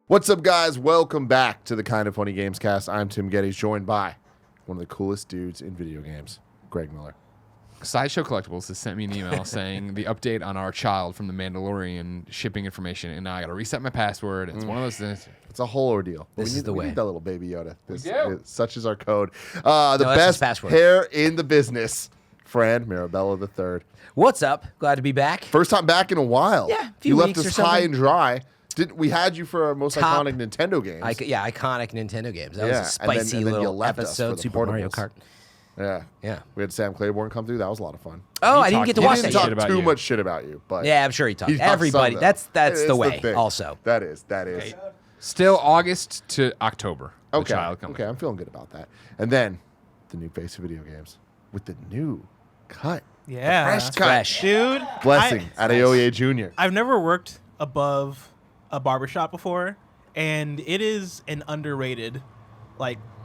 What's up, guys? Welcome back to the Kind of Funny Gamescast. I'm Tim Gettys, joined by one of the coolest dudes in video games, Greg Miller. Sideshow Collectibles has sent me an email saying the update on our child from The Mandalorian shipping information, and now I got to reset my password. It's one of those things. It's a whole ordeal. This is the way. We need that little baby Yoda. We do. Such is our code. The best hair in the business, Fran Mirabella III. What's up? Glad to be back. First time back in a while. Yeah, a few You left weeks us or something. high and dry. We had you for our most Top. iconic Nintendo games. Iconic Nintendo games. That was a and spicy then you little left us for episode. the Super Mario portables. Kart. Yeah. We had Sam Claiborne come through. That was a lot of fun. Oh, I didn't get to He watch He that didn't shit talk yet. about too you. much shit about you, but Yeah, I'm sure he talked. he talked Everybody. some, That's It's the way. thing. Also, That is. Still August to October. The Okay. child coming. Okay, I'm feeling good about that. And then the new face of video games with the new cut. Yeah. The fresh cut. fresh. Dude. Blessing, Adeoye Jr. I've never worked above a barbershop before, and it is an underrated,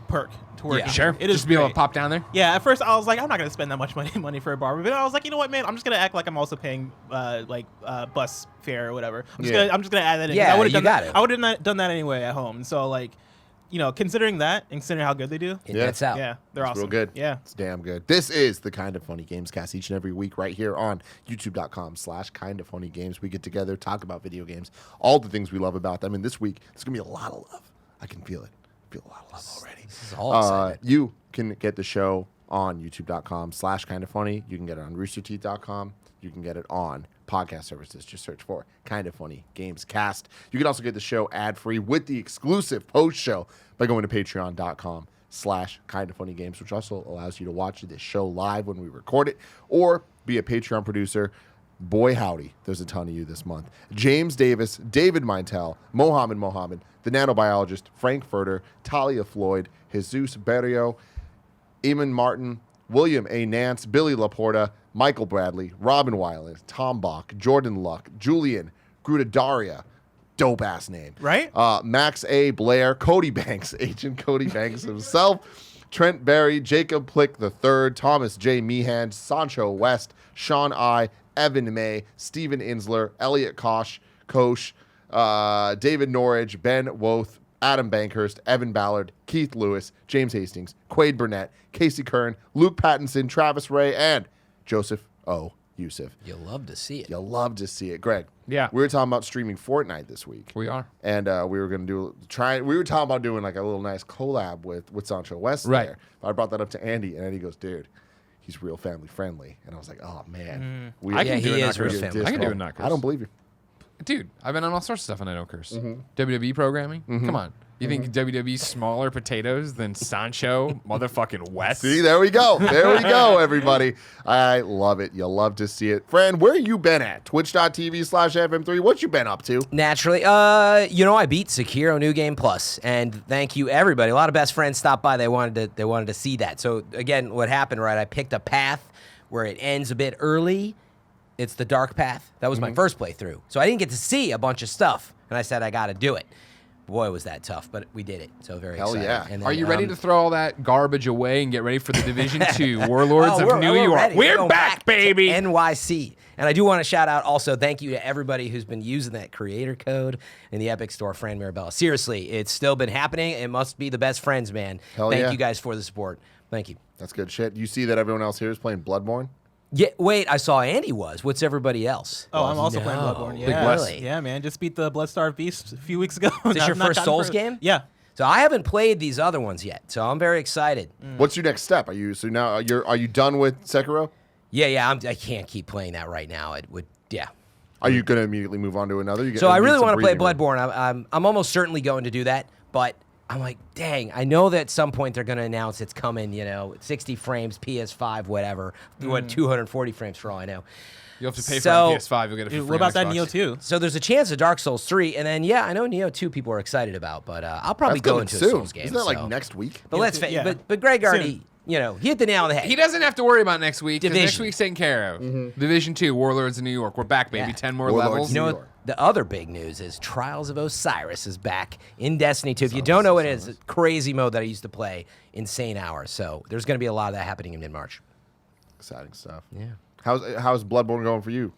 perk to work. Yeah. in. Sure. It is Just be able to great. pop down there. Yeah, at first I was like, I'm not gonna spend that much money for a barber, but I was like, you know what, man, I'm just gonna act like I'm also paying bus fare or whatever. I'm just gonna add that in. 'cause Yeah, I would've you done got that, it. I would have done that anyway at home. And so considering that, and considering how good they do, It Yeah. gets out. yeah, they're It's awesome. real good. Yeah. It's damn good. This is the Kind of Funny Gamescast each and every week right here on youtube.com/kindoffunnygames. We get together, talk about video games, all the things we love about them. And this week, there's going to be a lot of love. I can feel it. I feel a lot of love already. This is all exciting. You can get the show on youtube.com/kindoffunny. You can get it on roosterteeth.com. You can get it on podcast services. Just search for Kind of Funny Gamescast. You can also get the show ad-free with the exclusive post show by going to patreon.com/kindoffunnygames, which also allows you to watch this show live when we record it or be a Patreon producer. Boy, howdy, there's a ton of you this month. James Davis, David Mintel, Mohammed, the nanobiologist, Frank Furter, Talia Floyd, Jesus Berrio, Eamon Martin, William A. Nance, Billy Laporta, Michael Bradley, Robin Weiland, Tom Bach, Jordan Luck, Julian Grudadaria, dope-ass name. Right? Max A. Blair, Cody Banks, Agent Cody Banks himself, Trent Berry, Jacob Plick III, Thomas J. Meehan, Sancho West, Sean I., Evan May, Stephen Insler, Elliot Koch, David Norridge, Ben Woth, Adam Bankhurst, Evan Ballard, Keith Lewis, James Hastings, Quade Burnett, Casey Kern, Luke Pattinson, Travis Ray, and Joseph O. Yusuf. You'll love to see it. You'll love to see it. Greg. Yeah. We were talking about streaming Fortnite this week. We are. And we were going to we were talking about doing like a little nice collab with Sancho West Right. there. But I brought that up to Andy, and Andy goes, dude, he's real family friendly. And I was like, oh, man. I can do he it, is not real curse. family I can do it, friendly. not curse. I don't believe you. Dude, I've been on all sorts of stuff and I don't curse. WWE programming? Come on. You think WWE's smaller potatoes than Sancho motherfucking West? See, there we go. There we go, everybody. I love it. You'll love to see it. Fran, where you been at? Twitch.tv/FM3. What you been up to? Naturally, I beat Sekiro New Game Plus, and thank you everybody. A lot of best friends stopped by. They wanted to see that. So again, what happened? Right, I picked a path where it ends a bit early. It's the dark path. That was my first playthrough, so I didn't get to see a bunch of stuff, and I said I got to do it. Boy, was that tough, but we did it. So very Hell excited. yeah. And then, Are you ready to throw all that garbage away and get ready for the Division 2 Warlords of New we're York? ready. We're going back, to baby. NYC. And I do want to shout out also thank you to everybody who's been using that creator code in the Epic Store, Fran Mirabella. Seriously, it's still been happening. It must be the best friends, man. Hell Thank yeah. you guys for the support. Thank you. That's good shit. You see that everyone else here is playing Bloodborne? Yeah, wait, I saw Andy was. What's everybody else? Oh, I'm also No. playing Bloodborne. Big Yeah. Wes. Yeah, man. Just beat the Bloodstarved Beast a few weeks ago. Is this your first gotten Souls further. game? Yeah. So I haven't played these other ones yet, so I'm very excited. What's your next step? Are you done with Sekiro? Yeah, I can't keep playing that right now. It would, yeah. Are you going to immediately move on to another? So I really want to play Bloodborne. Bloodborne. I'm almost certainly going to do that, but I'm like, dang, I know that at some point they're going to announce it's coming, 60 frames, PS5, whatever, 240 frames for all I know. You'll have to pay So- for a PS5. You'll get it for Dude, free what about on that Xbox. Neo 2? So there's a chance of Dark Souls 3, and then, I know Neo 2 people are excited about, but I'll probably That's go coming into soon. a Souls game. Isn't that like so. next week? But let's face Yeah. but Greg already, he hit the nail on the head. He doesn't have to worry about next week. 'Cause next Division. week's taken care of. Division 2, Warlords of New York. We're back, baby. Yeah. 10 more Warlords levels. of You know New what? York. The other big news is Trials of Osiris is back in Destiny 2. If you don't know what it is, it's crazy mode that I used to play, insane hours. So there's going to be a lot of that happening in mid-March. Exciting stuff. Yeah. How's Bloodborne going for you?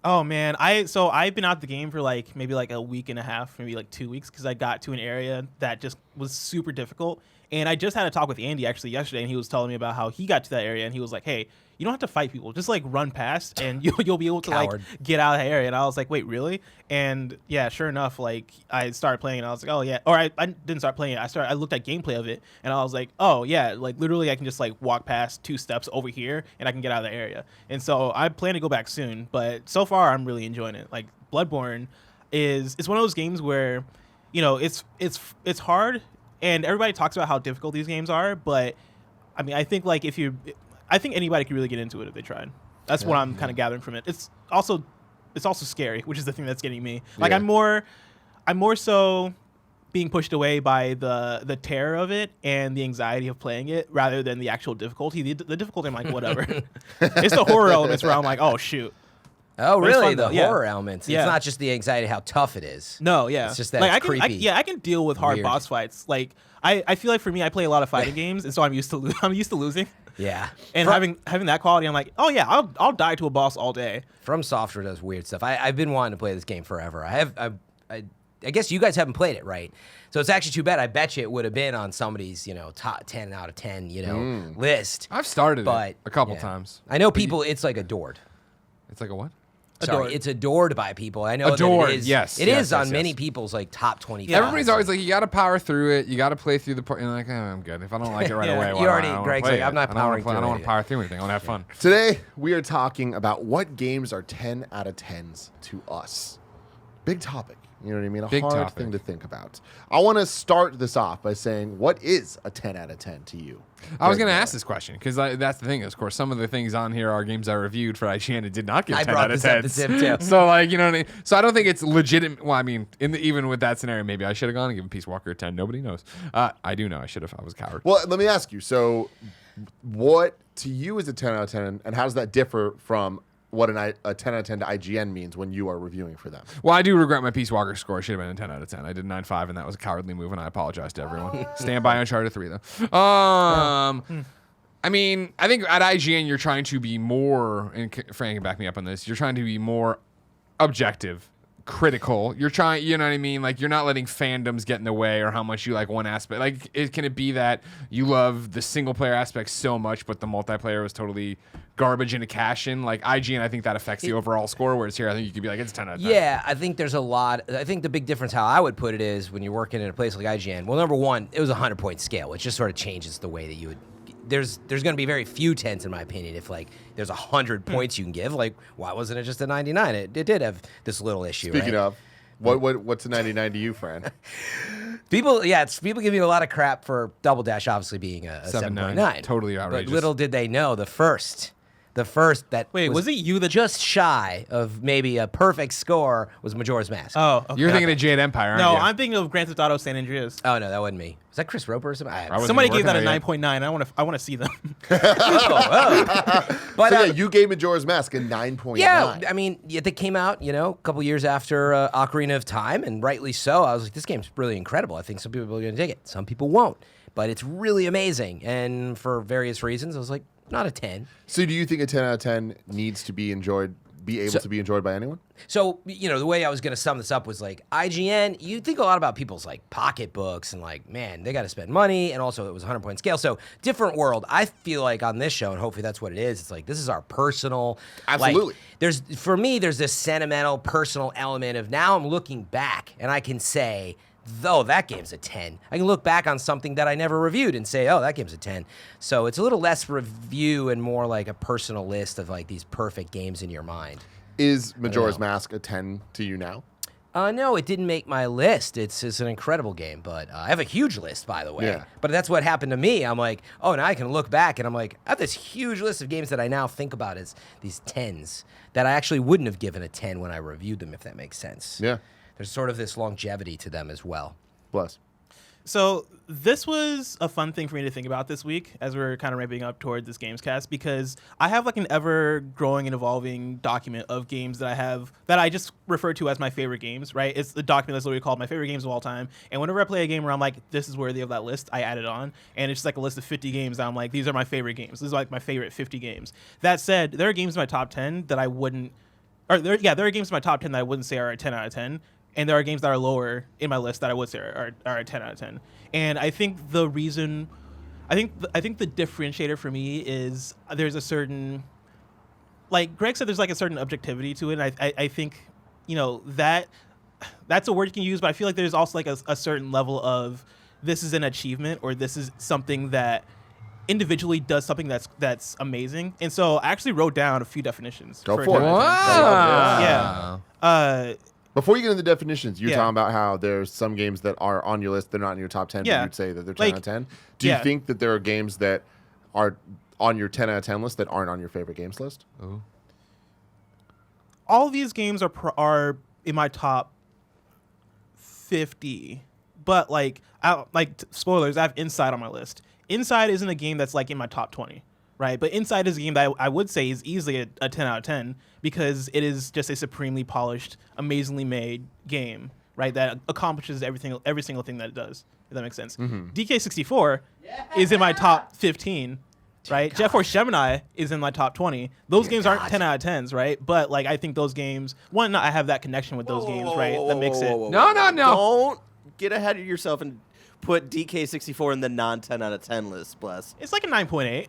Oh man, I've been out the game for like maybe like a week and a half, maybe like 2 weeks, because I got to an area that just was super difficult. And I just had a talk with Andy actually yesterday, and he was telling me about how he got to that area, and he was like, "Hey, you don't have to fight people, just like run past, and you'll be able to like get out of the area." And I was like, "Wait, really?" And yeah, sure enough, like I started playing, and I was like, "Oh yeah," or I didn't start playing it. I looked at gameplay of it, and I was like, "Oh yeah," like literally I can just like walk past 2 steps over here, and I can get out of the area. And so I plan to go back soon, but so far I'm really enjoying it. Like Bloodborne it's one of those games where, you know, it's hard. And everybody talks about how difficult these games are, but I mean, I think like I think anybody could really get into it if they tried. That's what I'm kind of gathering from it. It's also scary, which is the thing that's getting me. Like I'm more so being pushed away by the terror of it and the anxiety of playing it rather than the actual difficulty. The difficulty, I'm like, whatever. It's the horror elements where I'm like, oh shoot. Oh, really? The horror elements. It's not just the anxiety how tough it is. No, yeah. It's just that like, it's creepy. I can deal with hard Weird. boss fights. Like I feel like for me, I play a lot of fighting games, and so I'm used to losing. Yeah. And having that quality, I'm like, oh yeah, I'll die to a boss all day. From Software does weird stuff. I've been wanting to play this game forever. I guess you guys haven't played it, right? So it's actually too bad. I bet you it would have been on somebody's, top 10 out of 10, list. I've started But it a couple times. I know people. It's like adored. It's like a what? Sorry, it's adored by people. I know Adored, that it is. yes, It yes, is on yes, many yes. people's like top 25. Everybody's always like, you got to power through it. You got to play through the part. You're like, oh, I'm good. If I don't like it right away, You already- I don't wanna Greg's play like, it. I'm not powering through I don't want it. to power through anything. I want to have fun. Today, we are talking about what games are 10 out of 10s to us. Big topic. You know what I mean? A Big hard topic. thing to think about. I want to start this off by saying, what is a 10 out of 10 to you? I was going to Greg ask this question because that's the thing. Of course, some of the things on here are games I reviewed for IGN and did not get I 10 brought out of this up 10. to Tim, too. So, like, you know what I mean? So I don't think it's legitimate. Well, I mean, even with that scenario, maybe I should have gone and given Peace Walker a 10. Nobody knows. I do know. I should have. I was a coward. Well, let me ask you. So, what to you is a 10 out of 10, and how does that differ from what a 10 out of 10 to IGN means when you are reviewing for them? Well, I do regret my Peace Walker score. It should have been a 10 out of 10. I did 9.5, and that was a cowardly move, and I apologize to everyone. Stand by Uncharted 3, though. I mean, I think at IGN, you're trying to be more, and Fran can back me up on this, you're trying to be more objective, critical. You're trying, you know what I mean? Like, you're not letting fandoms get in the way or how much you like one aspect. Like, can it be that you love the single player aspect so much, but the multiplayer was totally garbage in a cash-in? Like, IGN, I think that affects the overall score, whereas here, I think you could be like, it's 10 out of 10. Yeah, I think there's a lot. I think the big difference, how I would put it, is when you're working in a place like IGN. Well, number one, it was a 100-point scale, which just sort of changes the way that you would. There's going to be very few 10s in my opinion. If like there's 100 points you can give, like why wasn't it just a 99? It did have this little issue. Speaking right? of, what's a 99 to you, Fran? People give me a lot of crap for Double Dash obviously being a 7.9. Totally outrageous. But little did they know the first that was it you that just shy of maybe a perfect score was Majora's Mask. Oh, okay. You're thinking of Jade Empire, aren't No, you? I'm thinking of Grand Theft Auto San Andreas. Oh no, that wasn't me. Was that Chris Roper or something? wasn't Somebody gave that a working there 9.9. I want to see them. But So, yeah, you gave Majora's Mask a 9.9. yeah, I mean, they came out, a couple years after Ocarina of Time, and rightly so. I was like, this game's really incredible. I think some people are going to dig it. Some people won't. But it's really amazing. And for various reasons, I was like, not a 10. So do you think a 10 out of 10 needs to be able to be enjoyed by anyone? So, the way I was going to sum this up was like, IGN, you think a lot about people's like pocketbooks and like, man, they got to spend money. And also it was a 100-point scale. So different world. I feel like on this show, and hopefully that's what it is, it's like, this is our personal. Absolutely. For me, there's this sentimental, personal element of now I'm looking back and I can say, though that game's a 10. I can look back on something that I never reviewed and say, oh, that game's a 10. So it's a little less review and more like a personal list of like these perfect games in your mind. Is Majora's Mask a 10 to you now? No, it didn't make my list. It's an incredible game, but I have a huge list, by the way. Yeah. But that's what happened to me. I'm like, oh, now I can look back, and I'm like, I have this huge list of games that I now think about as these 10s that I actually wouldn't have given a 10 when I reviewed them, if that makes sense. Yeah. There's sort of this longevity to them as well. Bless. So this was a fun thing for me to think about this week as we're kind of ramping up towards this Gamescast, because I have like an ever growing and evolving document of games that I just refer to as my favorite games, right? It's the document that's literally called my favorite games of all time. And whenever I play a game where I'm like, this is worthy of that list, I add it on. And it's just like a list of 50 games that I'm like, these are my favorite games. These are like my favorite 50 games. That said, there are games in my top 10 that I wouldn't there are games in my top 10 that I wouldn't say are a 10 out of 10, and there are games that are lower in my list that I would say are a 10 out of 10. And I think the differentiator for me is there's a certain, like Greg said, there's like a certain objectivity to it. And I think, that's a word you can use, but I feel like there's also like a certain level of this is an achievement, or this is something that individually does something that's amazing. And so I actually wrote down a few definitions. Go for it. Wow. Yeah. Before you get into the definitions, you're Yeah. talking about how there's some games that are on your list, they're not in your top 10, Yeah. but you'd say that they're 10 out of 10. Do you Yeah. think that there are games that are on your 10 out of 10 list that aren't on your favorite games list? Ooh. All of these games are in my top 50, but spoilers, I have Inside on my list. Inside isn't a game that's like in my top 20, right? But Inside is a game that I would say is easily a 10 out of 10 because it is just a supremely polished, amazingly made game, right? That accomplishes every single thing that it does, if that makes sense. DK64 is in my top 15, right? Jet Force Gemini is in my top 20. Those games aren't 10 out of 10s, right? But like I think those games, one, I have that connection with those games, right? That makes it. No. Don't get ahead of yourself and put DK64 in the non-10 out of 10 list, bless. It's like a 9.8.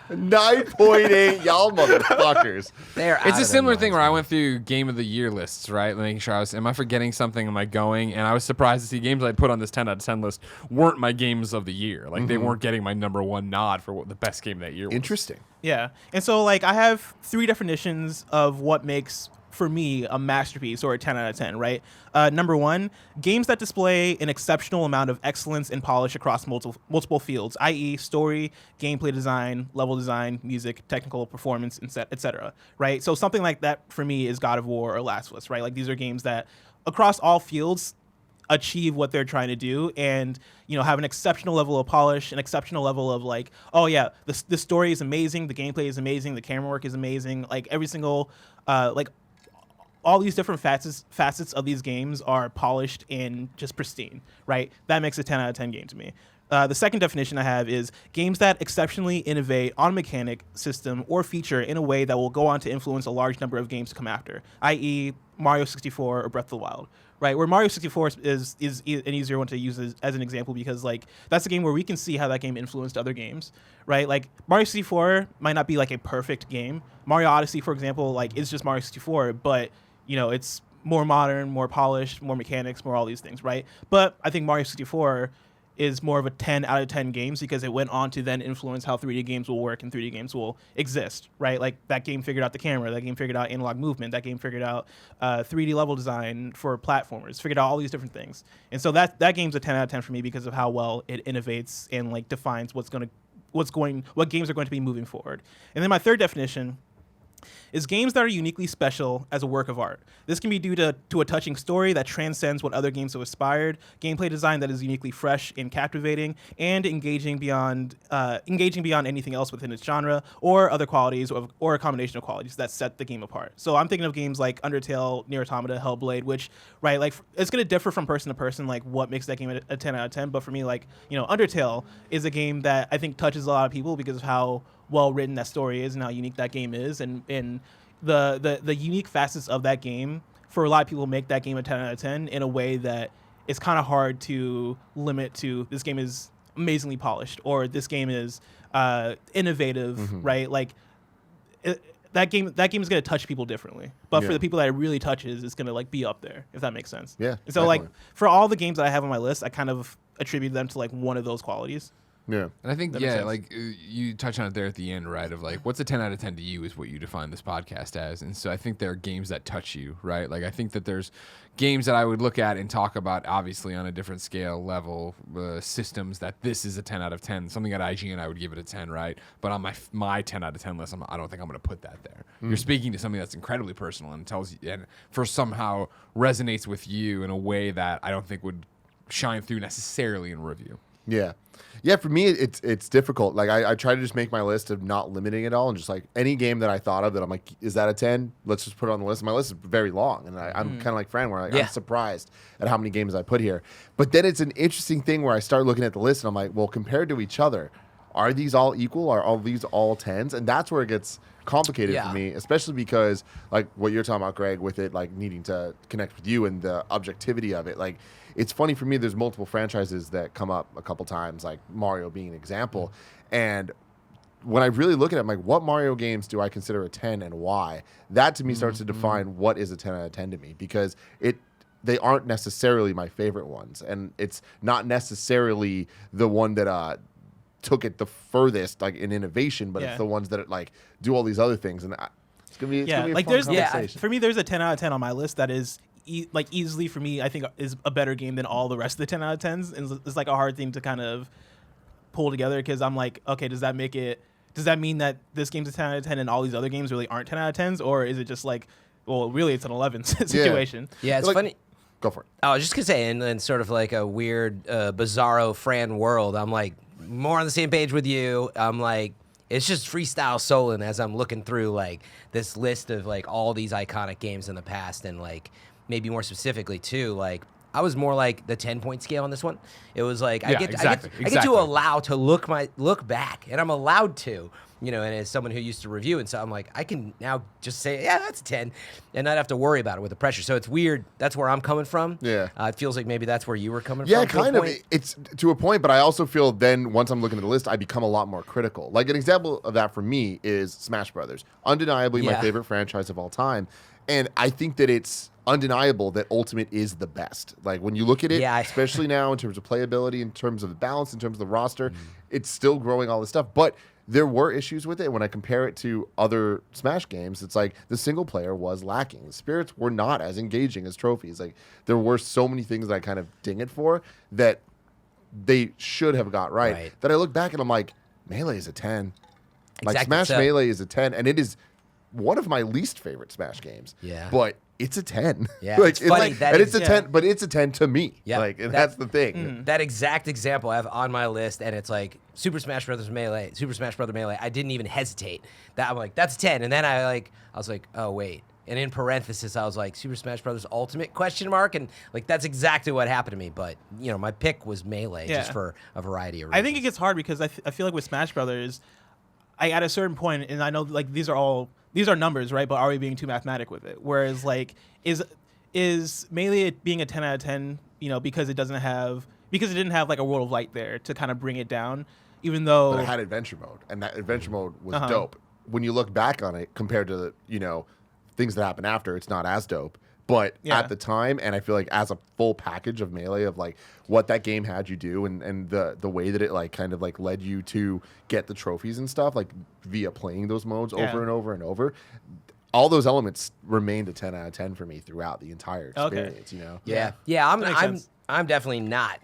9.8, y'all motherfuckers. It's a similar thing where I went through Game of the Year lists, right? Making sure am I forgetting something? Am I going? And I was surprised to see games I put on this 10 out of 10 list weren't my games of the year. Like they weren't getting my number one nod for what the best game that year was. Interesting. Yeah. And so like I have 3 definitions of what makes for me a masterpiece or a 10 out of 10, right? Number 1, games that display an exceptional amount of excellence and polish across multiple fields, i.e. story, gameplay design, level design, music, technical performance, etc. Right? So something like that for me is God of War or Last of Us, right? Like these are games that across all fields achieve what they're trying to do and have an exceptional level of polish, an exceptional level of like, oh yeah, the story is amazing, the gameplay is amazing, the camera work is amazing, like every single all these different facets of these games are polished and just pristine, right? That makes a 10 out of 10 game to me. The second definition I have is games that exceptionally innovate on a mechanic, system, or feature in a way that will go on to influence a large number of games to come after, i.e. Mario 64 or Breath of the Wild, right? Where Mario 64 is an easier one to use as an example because like that's a game where we can see how that game influenced other games, right? Like Mario 64 might not be like a perfect game. Mario Odyssey, for example, like is just Mario 64, but it's more modern, more polished, more mechanics, more all these things, right? But I think Mario 64 is more of a 10 out of 10 games because it went on to then influence how 3D games will work and 3D games will exist, right? Like that game figured out the camera, that game figured out analog movement, that game figured out 3D level design for platformers, figured out all these different things. And so that game's a 10 out of 10 for me because of how well it innovates and like defines what games are going to be moving forward. And then my third definition is games that are uniquely special as a work of art. This can be due to a touching story that transcends what other games have aspired, gameplay design that is uniquely fresh and captivating, and engaging beyond anything else within its genre, or other qualities, or a combination of qualities that set the game apart. So I'm thinking of games like Undertale, Nier Automata, Hellblade, which, right, like it's going to differ from person to person, like what makes that game a 10 out of 10. But for me, like, Undertale is a game that I think touches a lot of people because of how well written that story is and how unique that game is, and the unique facets of that game for a lot of people make that game a 10 out of 10 in a way that it's kind of hard to limit to this game is amazingly polished or this game is innovative, right? Like that game is going to touch people differently, but for the people that it really touches, it's going to like be up there, if that makes sense. Yeah. And so like for all the games that I have on my list, I kind of attribute them to like one of those qualities. Yeah. And I think, That makes sense. like you touch on it there at the end, right? Of like, what's a 10 out of 10 to you is what you define this podcast as. And so I think there are games that touch you, right? Like I think that there's games that I would look at and talk about, obviously on a different scale level, systems that this is a 10 out of 10. Something at IGN, I would give it a 10, right? But on my 10 out of 10 list, I don't think I'm going to put that there. You're speaking to something that's incredibly personal and tells you, and for somehow resonates with you in a way that I don't think would shine through necessarily in review. Yeah. Yeah, for me, it's difficult. Like, I try to just make my list of not limiting it all and just, like, any game that I thought of that I'm like, is that a 10? Let's just put it on the list. My list is very long, and I'm kind of like Fran, where I'm surprised at how many games I put here. But then it's an interesting thing where I start looking at the list, and I'm like, well, compared to each other, are these all equal? Are all these all 10s? And that's where it gets complicated Yeah. for me, especially because like what you're talking about, Greg, with it like needing to connect with you and the objectivity of it. Like, it's funny for me. There's multiple franchises that come up a couple times, like Mario being an example, and when I really look at it, I'm like, what Mario games do I consider a 10 and why? That to me starts to define what is a 10 out of 10 to me, because they aren't necessarily my favorite ones, and it's not necessarily the one that took it the furthest, like in innovation, but it's the ones that like do all these other things, and it's gonna be a like fun conversation. for me, there's a 10 out of 10 on my list that is easily for me. I think is a better game than all the rest of the 10 out of 10s, and it's like a hard thing to kind of pull together, because I'm like, okay, does that mean that this game's a 10 out of 10 and all these other games really aren't 10 out of 10s, or is it just like, well, really it's an 11 situation? Yeah, it's Like, funny. Go for it. I was just gonna say, in sort of like a weird, bizarro Fran world, I'm like more on the same page with you. I'm like, it's just freestyle soloing as I'm looking through like this list of like all these iconic games in the past, and like maybe more specifically too, like I was more like the 10-point scale on this one. It was like I get to allow to look back, and I'm allowed to. And as someone who used to review, and so I'm like, I can now just say, yeah, that's a 10, and not have to worry about it with the pressure. So it's weird. That's where I'm coming from. Yeah. It feels like maybe that's where you were coming from. Yeah, kind of. It's to a point, but I also feel then once I'm looking at the list, I become a lot more critical. Like an example of that for me is Smash Brothers. Undeniably my favorite franchise of all time. And I think that it's undeniable that Ultimate is the best. Like when you look at it, especially now in terms of playability, in terms of the balance, in terms of the roster, it's still growing all this stuff. But there were issues with it. When I compare it to other Smash games, it's like the single player was lacking. The spirits were not as engaging as trophies. Like there were so many things that I kind of ding it for that they should have got right. That I look back and I'm like, Melee is a 10. Like Smash Melee is a 10, and it is one of my least favorite Smash games. Yeah. But it's a 10. Yeah. Like, it's funny. it's a 10, but it's a 10 to me. Yeah. Like, and that's the thing. That exact example I have on my list, and it's like Super Smash Brothers Melee, Super Smash Brothers Melee. I didn't even hesitate. I'm like, that's a 10. And then I was like, oh wait. And in parenthesis, I was like, Super Smash Brothers Ultimate ? And like that's exactly what happened to me. But my pick was Melee just for a variety of reasons. I think it gets hard because I feel like with Smash Brothers, at a certain point, and I know like these are numbers, right? But are we being too mathematic with it? Whereas like is Melee being a 10 out of 10, because it didn't have like a World of Light there to kind of bring it down, even though But it had adventure mode, and that adventure mode was dope. When you look back on it compared to the, things that happen after, it's not as dope. But at the time, and I feel like as a full package of Melee of like what that game had you do, and the way that it like kind of like led you to get the trophies and stuff, like via playing those modes over and over and over, all those elements remained a 10 out of 10 for me throughout the entire experience. Yeah. Makes I'm definitely not,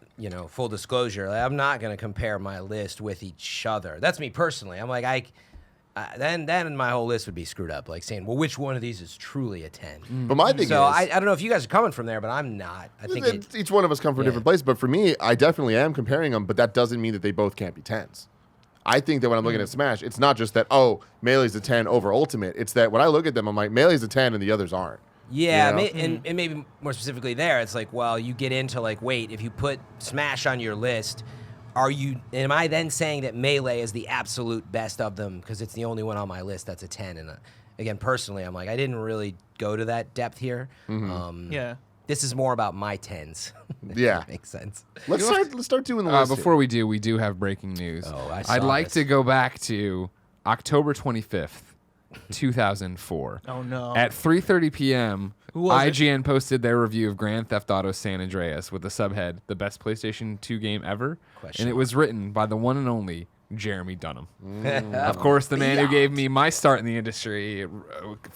full disclosure. Like, I'm not going to compare my list with each other. That's me personally. I'm like, then my whole list would be screwed up, like saying, well, which one of these is truly a 10? But my thing is, I don't know if you guys are coming from there, but I'm not. I think each one of us come from a different place. But for me, I definitely am comparing them, but that doesn't mean that they both can't be 10s. I think that when I'm looking at Smash, it's not just that, Melee's a 10 over Ultimate. It's that when I look at them, I'm like, Melee's a 10 and the others aren't. Yeah, and maybe more specifically there, it's like, well, you get into like, wait, if you put Smash on your list, am I then saying that Melee is the absolute best of them because it's the only one on my list that's a 10? And again, personally, I'm like, I didn't really go to that depth here. This is more about my 10s. Yeah. That makes sense. Let's start doing the list. Before we do have breaking news. I'd like to go back to October 25th, 2004. Oh no. At 3:30 p.m., was it? IGN posted their review of Grand Theft Auto San Andreas with the subhead, "The best PlayStation 2 game ever." And it was written by the one and only Jeremy Dunham. Of course, the man who gave me my start in the industry,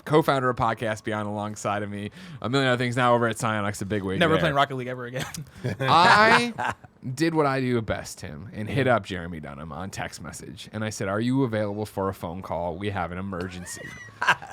co-founder of Podcast Beyond alongside of me, a million other things now over at Psyonix, a big wig. Never playing Rocket League ever again. I did what I do best, Tim, and hit up Jeremy Dunham on text message. And I said, "Are you available for a phone call? We have an emergency."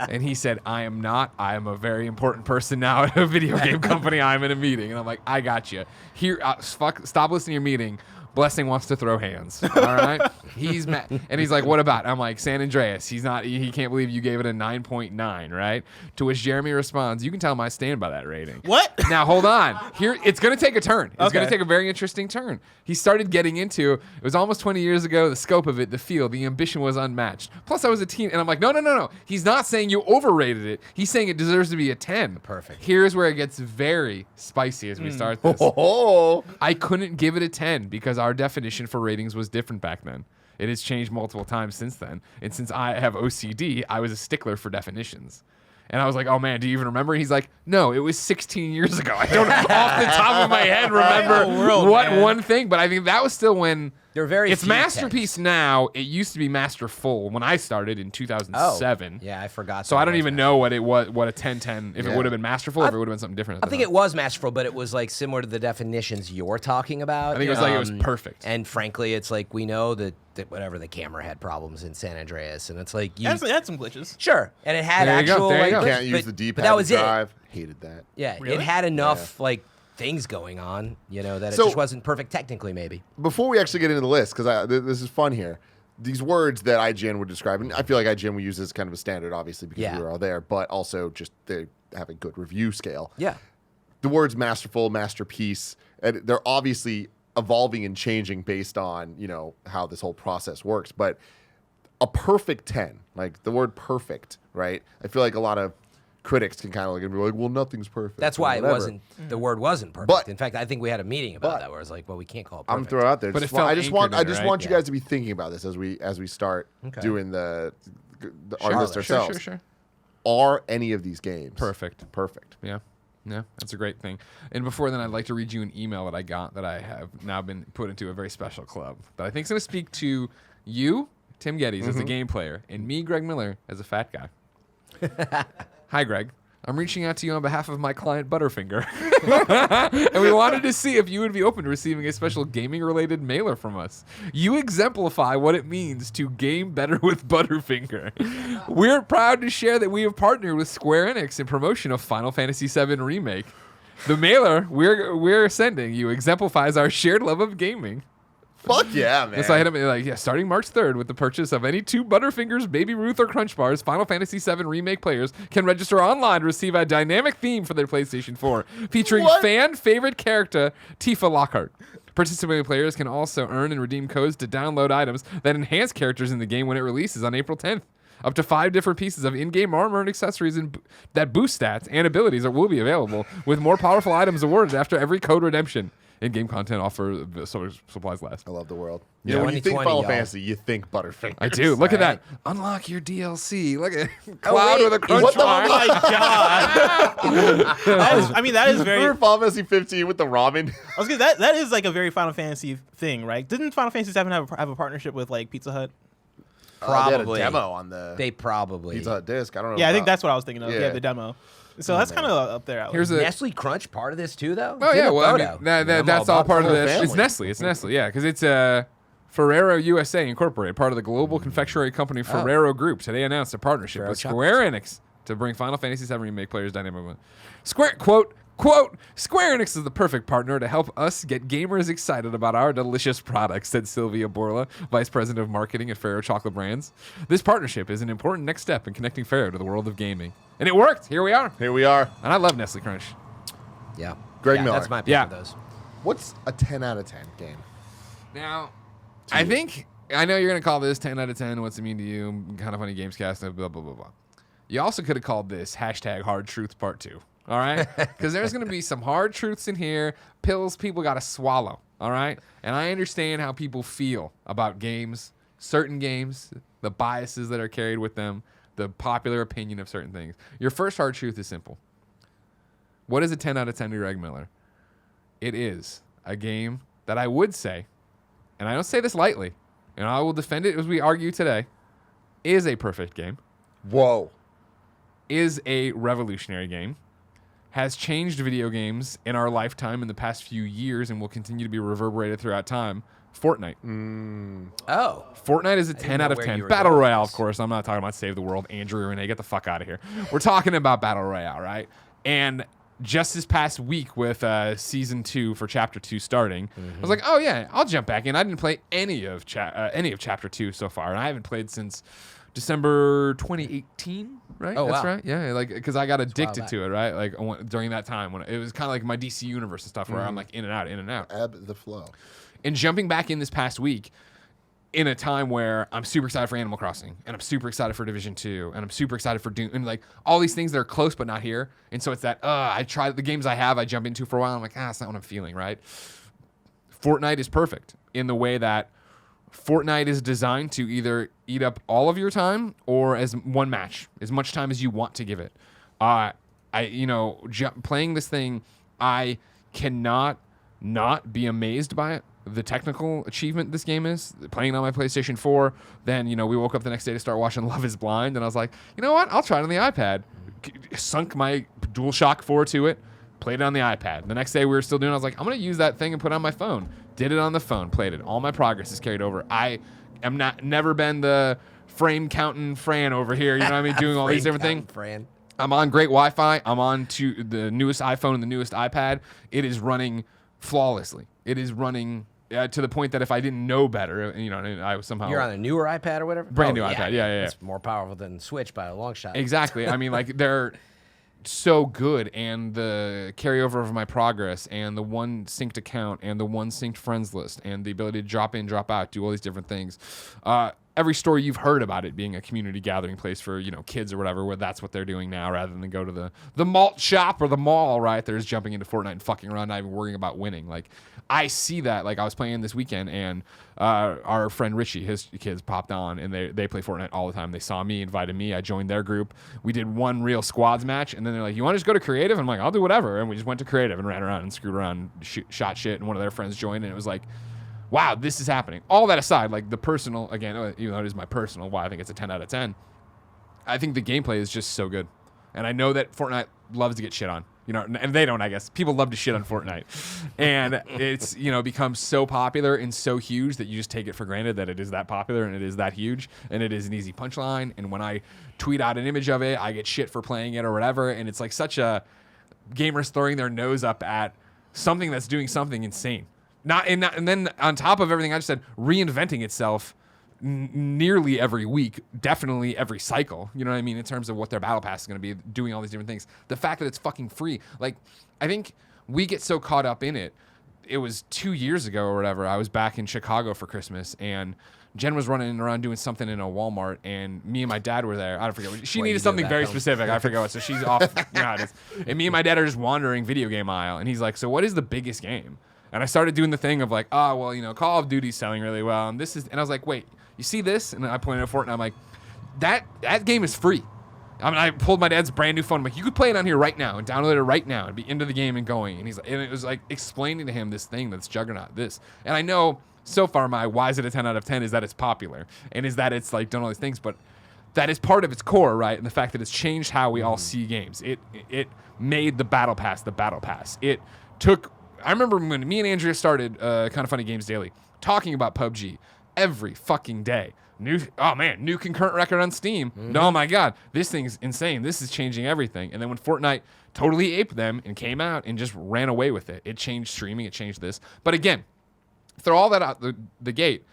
And he said, "I am not. I am a very important person now at a video game company. I'm in a meeting." And I'm like, "I got you. Here, stop listening to your meeting. Blessing wants to throw hands. All right, he's mad, and he's like, "What about?" I'm like, "San Andreas." He's not. He can't believe you gave it a 9.9, right? To which Jeremy responds, "You can tell him I stand by that rating." What? Now hold on. Here, it's going to take a turn. It's going Okay. to take a very interesting turn. He started getting into. It was almost 20 years ago. The scope of it, the feel, the ambition was unmatched. Plus, I was a teen, and I'm like, no. He's not saying you overrated it. He's saying it deserves to be a 10. Perfect. Here's where it gets very spicy as we start this. Oh, I couldn't give it a 10 because our definition for ratings was different back then. It has changed multiple times since then. And since I have OCD, I was a stickler for definitions. And I was like, oh man, do you even remember? He's like, no, it was 16 years ago. I don't off the top of my head remember what one thing, but I think that was still when There were very it's few Masterpiece 10s. now. It used to be Masterful when I started in 2007. Yeah, I forgot. So that I don't was even Masterful. know what it was, what a 10-10, if Yeah. it would have been Masterful, or if it would have been something different. I think it was masterful, but it was like similar to the definitions you're talking about. I think it was like it was perfect. And frankly, it's like we know that whatever the camera had problems in San Andreas, and it's like you It had some glitches. sure, and it had There you go, actual there you like go. glitch, can't use but- the D-pad but that was to drive. Hated that. it. Yeah, Really? it had enough like things going on, that So- it just wasn't perfect technically, maybe. Before we actually get into the list, because this is fun here, these words that IGN would describe, and I feel like IGN we use as kind of a standard, obviously, because Yeah. we were all there, but also just they have a good review scale. Yeah. The words masterful, masterpiece, and they're obviously evolving and changing based on, how this whole process works. But a perfect 10, like the word perfect, right? I feel like a lot of critics can kind of look and be like, well, nothing's perfect. That's or why it whatever. wasn't. The word wasn't perfect. But- in fact, I think we had a meeting about but- that where it's like, well, we can't call it I'm perfect. throwing out there. But Just it want- felt I just want anchored in it, you right? guys to be thinking about this as we start Okay. doing our list Sure, ourselves. Sure. Are any of these games Perfect. Perfect. Yeah, that's a great thing. And before then, I'd like to read you an email that I got that I have now been put into a very special club that I think is going to speak to you, Tim Gettys, as a game player, and me, Greg Miller, as a fat guy. Hi, Greg. I'm reaching out to you on behalf of my client Butterfinger. And we wanted to see if you would be open to receiving a special gaming-related mailer from us. You exemplify what it means to game better with Butterfinger. We're proud to share that we have partnered with Square Enix in promotion of Final Fantasy VII Remake. The mailer we're sending you exemplifies our shared love of gaming. Fuck yeah, man. So I hit him like, starting March 3rd with the purchase of any 2 Butterfingers, Baby Ruth, or Crunch Bars, Final Fantasy VII Remake players can register online to receive a dynamic theme for their PlayStation 4, featuring fan favorite character Tifa Lockhart. Participating players can also earn and redeem codes to download items that enhance characters in the game when it releases on April 10th. Up to 5 different pieces of in-game armor and accessories that boost stats and abilities will be available, with more powerful items awarded after every code redemption. In-game content offer supplies last. I love the world. Yeah, When you think 2020, Final y'all. Fantasy, you think Butterfinger. I do. Look at Right. that. Unlock your DLC. Look at Cloud wait, with a is- crunch what the- bar. Oh my god! that is very. Remember Final Fantasy 15 with the ramen? I was gonna, that is like a very Final Fantasy thing, right? Didn't Final Fantasy VII have a partnership with like Pizza Hut? They had a Probably. demo on the They probably. Pizza Hut disc. I don't know. Yeah, I think about- that's what I was thinking of. Yeah. Yeah, the demo. So that's kind of up there. Here's a. Nestle Crunch part of this too, though. Oh It's in yeah, the well, I photo. mean, that's I'm all all about part of the this. It's family. Nestle. It's Nestle. Yeah, because it's Ferrero USA Incorporated, part of the global confectionery company Ferrero Group. Today announced a partnership Ferrero with Square Enix to bring Final Fantasy VII Remake players dynamic. Quote, Square Enix is the perfect partner to help us get gamers excited about our delicious products, said Sylvia Borla, Vice President of Marketing at Ferrero Chocolate Brands. This partnership is an important next step in connecting Ferrero to the world of gaming. And it worked. Here we are. Here we are. And I love Nestle Crunch. Yeah. Greg Yeah, Miller. That's my pick Yeah. of those. What's a 10 out of 10 game? Now, I know you're going to call this 10 out of 10. What's it mean to you? Kind of funny Gamescast, blah, blah, blah, blah. You also could have called this hashtag hard truths part 2. All right? Because there's going to be some hard truths in here, pills people got to swallow. All right? And I understand how people feel about games, certain games, the biases that are carried with them, the popular opinion of certain things. Your first hard truth is simple. What is a 10 out of 10 to Greg Miller? It is a game that I would say, and I don't say this lightly, and I will defend it as we argue today, is a perfect game, Whoa. is a revolutionary game, has changed video games in our lifetime in the past few years and will continue to be reverberated throughout time. Fortnite. Oh. Fortnite is a 10 know out of where 10. you were Battle going with Royale, of this. course. I'm not talking about Save the World. Andrew, Renee, get the fuck out of here. We're talking about Battle Royale, right? And just this past week with season 2 for chapter 2 starting, I was like, oh yeah, I'll jump back in. I didn't play any of chapter 2 so far, and I haven't played since December 2018, right? Oh, That's wow. right. Yeah, like because I got addicted back. to it, right? Like during that time when it was kind of like my DC universe and stuff, where I'm like in and out. Ebb the flow. And jumping back in this past week, in a time where I'm super excited for Animal Crossing, and I'm super excited for Division 2, and I'm super excited for Doom, and like all these things that are close but not here. And so it's that I try the games I jump into for a while. I'm like, that's not what I'm feeling, right? Fortnite is perfect in the way that Fortnite is designed to either eat up all of your time or as one match, as much time as you want to give it. Playing this thing, I cannot not be amazed by it. The technical achievement this game is, playing it on my PlayStation 4, then, we woke up the next day to start watching Love is Blind, and I was like, you know what? I'll try it on the iPad. Sunk my DualShock 4 to it, played it on the iPad. The next day we were still doing it. I was like, I'm going to use that thing and put it on my phone. Did it on the phone, played it. All my progress is carried over. I am never been the frame counting Fran over here, you know what I mean, doing all these different things. Fran. I'm on great Wi-Fi. I'm on to the newest iPhone and the newest iPad. It is running flawlessly. It is running to the point that if I didn't know better, I was somehow... You're on a newer iPad or whatever? Brand new iPad, yeah. It's more powerful than Switch by a long shot. Exactly. I mean, like, they're so good, and the carryover of my progress, and the one synced account, and the one synced friends list, and the ability to drop in, drop out, do all these different things. Every story you've heard about it being a community gathering place for, kids or whatever, where that's what they're doing now rather than go to the malt shop or the mall, right? They're just jumping into Fortnite and fucking around, not even worrying about winning. Like, I see that. Like, I was playing this weekend, and our friend Richie, his kids popped on, and they play Fortnite all the time. They saw me, invited me. I joined their group. We did one real squads match, and then they're like, you want to just go to creative? I'm like, I'll do whatever. And we just went to creative and ran around and screwed around, shot shit, and one of their friends joined, and it was like, wow, this is happening. All that aside, like the personal, again, even though it is my personal, why I think it's a 10 out of 10, I think the gameplay is just so good. And I know that Fortnite loves to get shit on, and they don't, I guess. People love to shit on Fortnite. And it's, becomes so popular and so huge that you just take it for granted that it is that popular and it is that huge and it is an easy punchline. And when I tweet out an image of it, I get shit for playing it or whatever. And it's like such a gamers throwing their nose up at something that's doing something insane. And then on top of everything I just said, reinventing itself nearly every week, definitely every cycle, you know what I mean, in terms of what their battle pass is going to be, doing all these different things. The fact that it's fucking free. Like, I think we get so caught up in it. It was 2 years ago or whatever, I was back in Chicago for Christmas, and Jen was running around doing something in a Walmart, and me and my dad were there. I don't forget. She needed something very specific. I forget what. So she's off. It is. And me and my dad are just wandering video game aisle, and he's like, so what is the biggest game? And I started doing the thing of like, Call of Duty's selling really well, and and I was like, wait, you see this? And I pointed at Fortnite, and I'm like, that game is free. I mean, I pulled my dad's brand new phone. I'm like, you could play it on here right now and download it right now and be into the game and going. And and it was like explaining to him this thing that's Juggernaut, this. And I know so far my why is it a 10 out of 10 is that it's popular and is that it's like done all these things, but that is part of its core, right? And the fact that it's changed how we all see games. It made the battle pass the battle pass. It took. I remember when me and Andrea started Kind of Funny Games Daily talking about PUBG every fucking day. New concurrent record on Steam. Oh my God, this thing's insane. This is changing everything. And then when Fortnite totally aped them and came out and just ran away with it, it changed streaming, it changed this. But again, throw all that out the gate.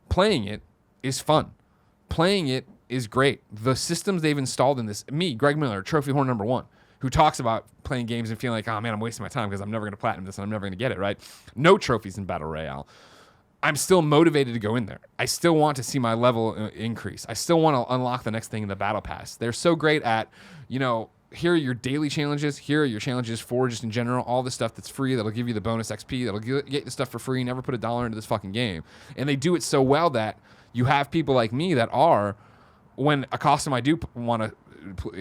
Playing it is fun. Playing it is great. The systems they've installed in this, me, Greg Miller, trophy horn number 1, who talks about playing games and feeling like, oh man, I'm wasting my time because I'm never going to platinum this and I'm never going to get it, right? No trophies in Battle Royale. I'm still motivated to go in there. I still want to see my level increase. I still want to unlock the next thing in the battle pass. They're so great at, here are your daily challenges. Here are your challenges for just in general, all the stuff that's free that'll give you the bonus XP, that'll get the stuff for free, never put $1 into this fucking game. And they do it so well that you have people like me that are, when a costume I do want to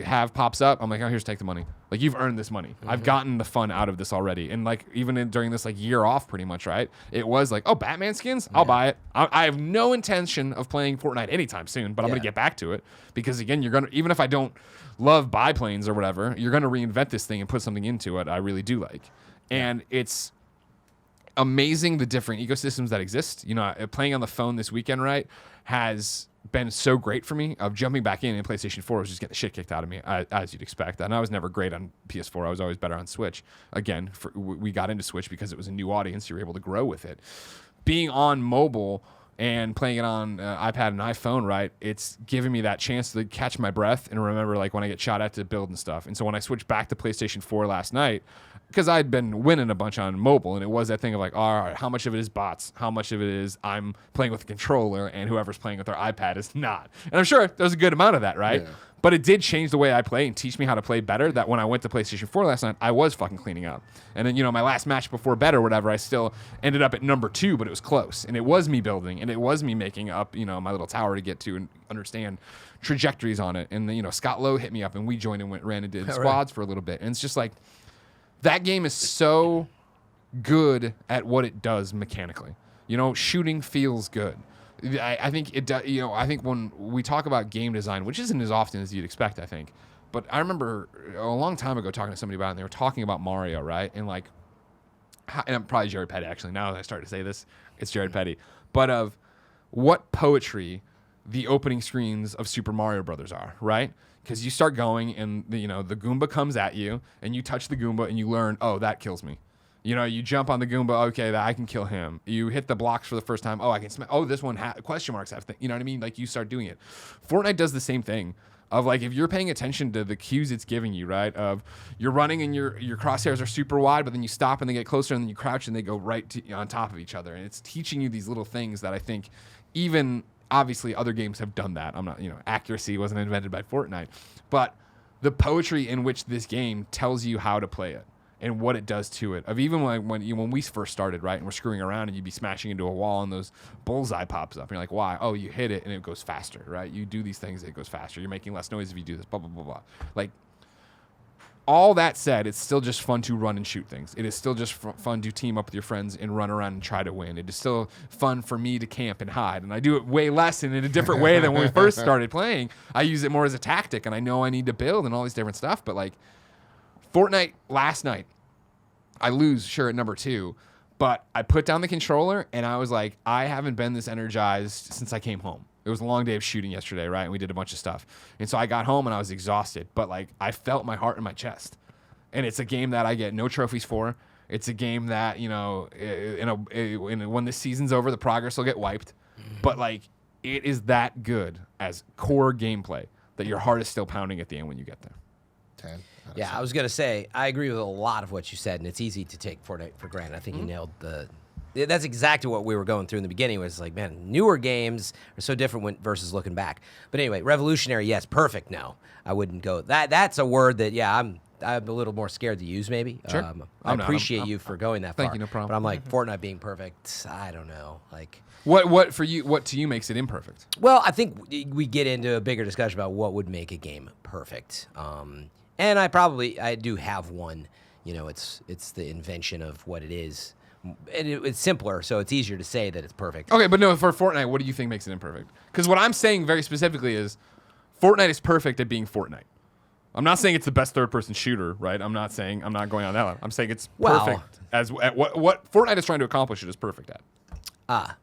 have pops up, I'm like, oh, here's take the money. Like, you've earned this money. I've gotten the fun out of this already. And like, even during this like year off pretty much, right? It was like, oh, Batman skins? I'll buy it. I have no intention of playing Fortnite anytime soon, but I'm going to get back to it because again, even if I don't love biplanes or whatever, you're going to reinvent this thing and put something into it I really do like. And it's amazing the different ecosystems that exist. You know, playing on the phone this weekend, right, has been so great for me. Of jumping back in PlayStation 4 was just getting the shit kicked out of me, as you'd expect. And I was never great on PS4. I was always better on Switch. Again, we got into Switch because it was a new audience. You were able to grow with it. Being on mobile and playing it on iPad and iPhone, right, it's giving me that chance to catch my breath and remember, like, when I get shot at to build and stuff. And so when I switched back to PlayStation 4 last night, because I'd been winning a bunch on mobile, and it was that thing of like, all right, how much of it is bots? How much of it is I'm playing with a controller and whoever's playing with their iPad is not? And I'm sure there's a good amount of that, right? Yeah. But it did change the way I play and teach me how to play better, that when I went to PlayStation 4 last night, I was fucking cleaning up. And then, you know, my last match before bed or whatever, I still ended up at number 2, but it was close. And it was me building, and it was me making up, you know, my little tower to get to and understand trajectories on it. And, you know, Scott Lowe hit me up, and we joined and ran and did squads for a little bit. And it's just like, that game is so good at what it does mechanically. You know, shooting feels good. I think it does. You know, I think when we talk about game design, which isn't as often as you'd expect, I think, but I remember a long time ago talking to somebody about it, and they were talking about Mario, right? And like, and I'm probably Jared Petty actually. Now that I start to say this, it's Jared Petty. But of what poetry the opening screens of Super Mario Brothers are, right? Because you start going, and the Goomba comes at you, and you touch the Goomba, and you learn, oh, that kills me. You know, you jump on the Goomba, okay, I can kill him. You hit the blocks for the first time, oh, I can smash. Oh, this one question marks have things. You know what I mean? Like, you start doing it. Fortnite does the same thing. Of like, if you're paying attention to the cues it's giving you, right? Of you're running and your crosshairs are super wide, but then you stop and they get closer, and then you crouch and they go right on top of each other. And it's teaching you these little things that I think even obviously other games have done that. I'm not, you know, accuracy wasn't invented by Fortnite, but the poetry in which this game tells you how to play it and what it does to it. Of even when we first started, right, and we're screwing around, and you'd be smashing into a wall, and those bullseye pops up, and you're like, why? Oh, you hit it and it goes faster, right? You do these things, it goes faster. You're making less noise if you do this, blah, blah, blah, blah. Like, all that said, it's still just fun to run and shoot things. It is still just fun to team up with your friends and run around and try to win. It is still fun for me to camp and hide. And I do it way less and in a different way than when we first started playing. I use it more as a tactic, and I know I need to build and all these different stuff. But like, Fortnite last night, I lose, sure, at number 2. But I put down the controller, and I was like, I haven't been this energized since I came home. It was a long day of shooting yesterday, right? And we did a bunch of stuff. And so I got home and I was exhausted, but like, I felt my heart in my chest. And it's a game that I get no trophies for. It's a game that, you know, when this season's over, the progress will get wiped. But like, it is that good as core gameplay that your heart is still pounding at the end when you get there. 10. Yeah, I was going to say, I agree with a lot of what you said, and it's easy to take Fortnite for granted. I think you nailed that's exactly what we were going through in the beginning. Was like, man, newer games are so different versus looking back. But anyway, revolutionary, yes. Perfect, no. I wouldn't go. That's a word that, yeah, I'm a little more scared to use, maybe. Sure. I appreciate you for going that far. Thank you, no problem. But I'm like, Fortnite being perfect, I don't know. Like, what for you? What to you makes it imperfect? well, I think we get into a bigger discussion about what would make a game perfect. And I do have one. You know, it's the invention of what it is. And it's simpler, so it's easier to say that it's perfect. Okay, but no, for Fortnite, what do you think makes it imperfect? Because what I'm saying very specifically is Fortnite is perfect at being Fortnite. I'm not saying it's the best third-person shooter, right? I'm not going on that line. I'm saying it's perfect at what Fortnite is trying to accomplish. It is perfect at.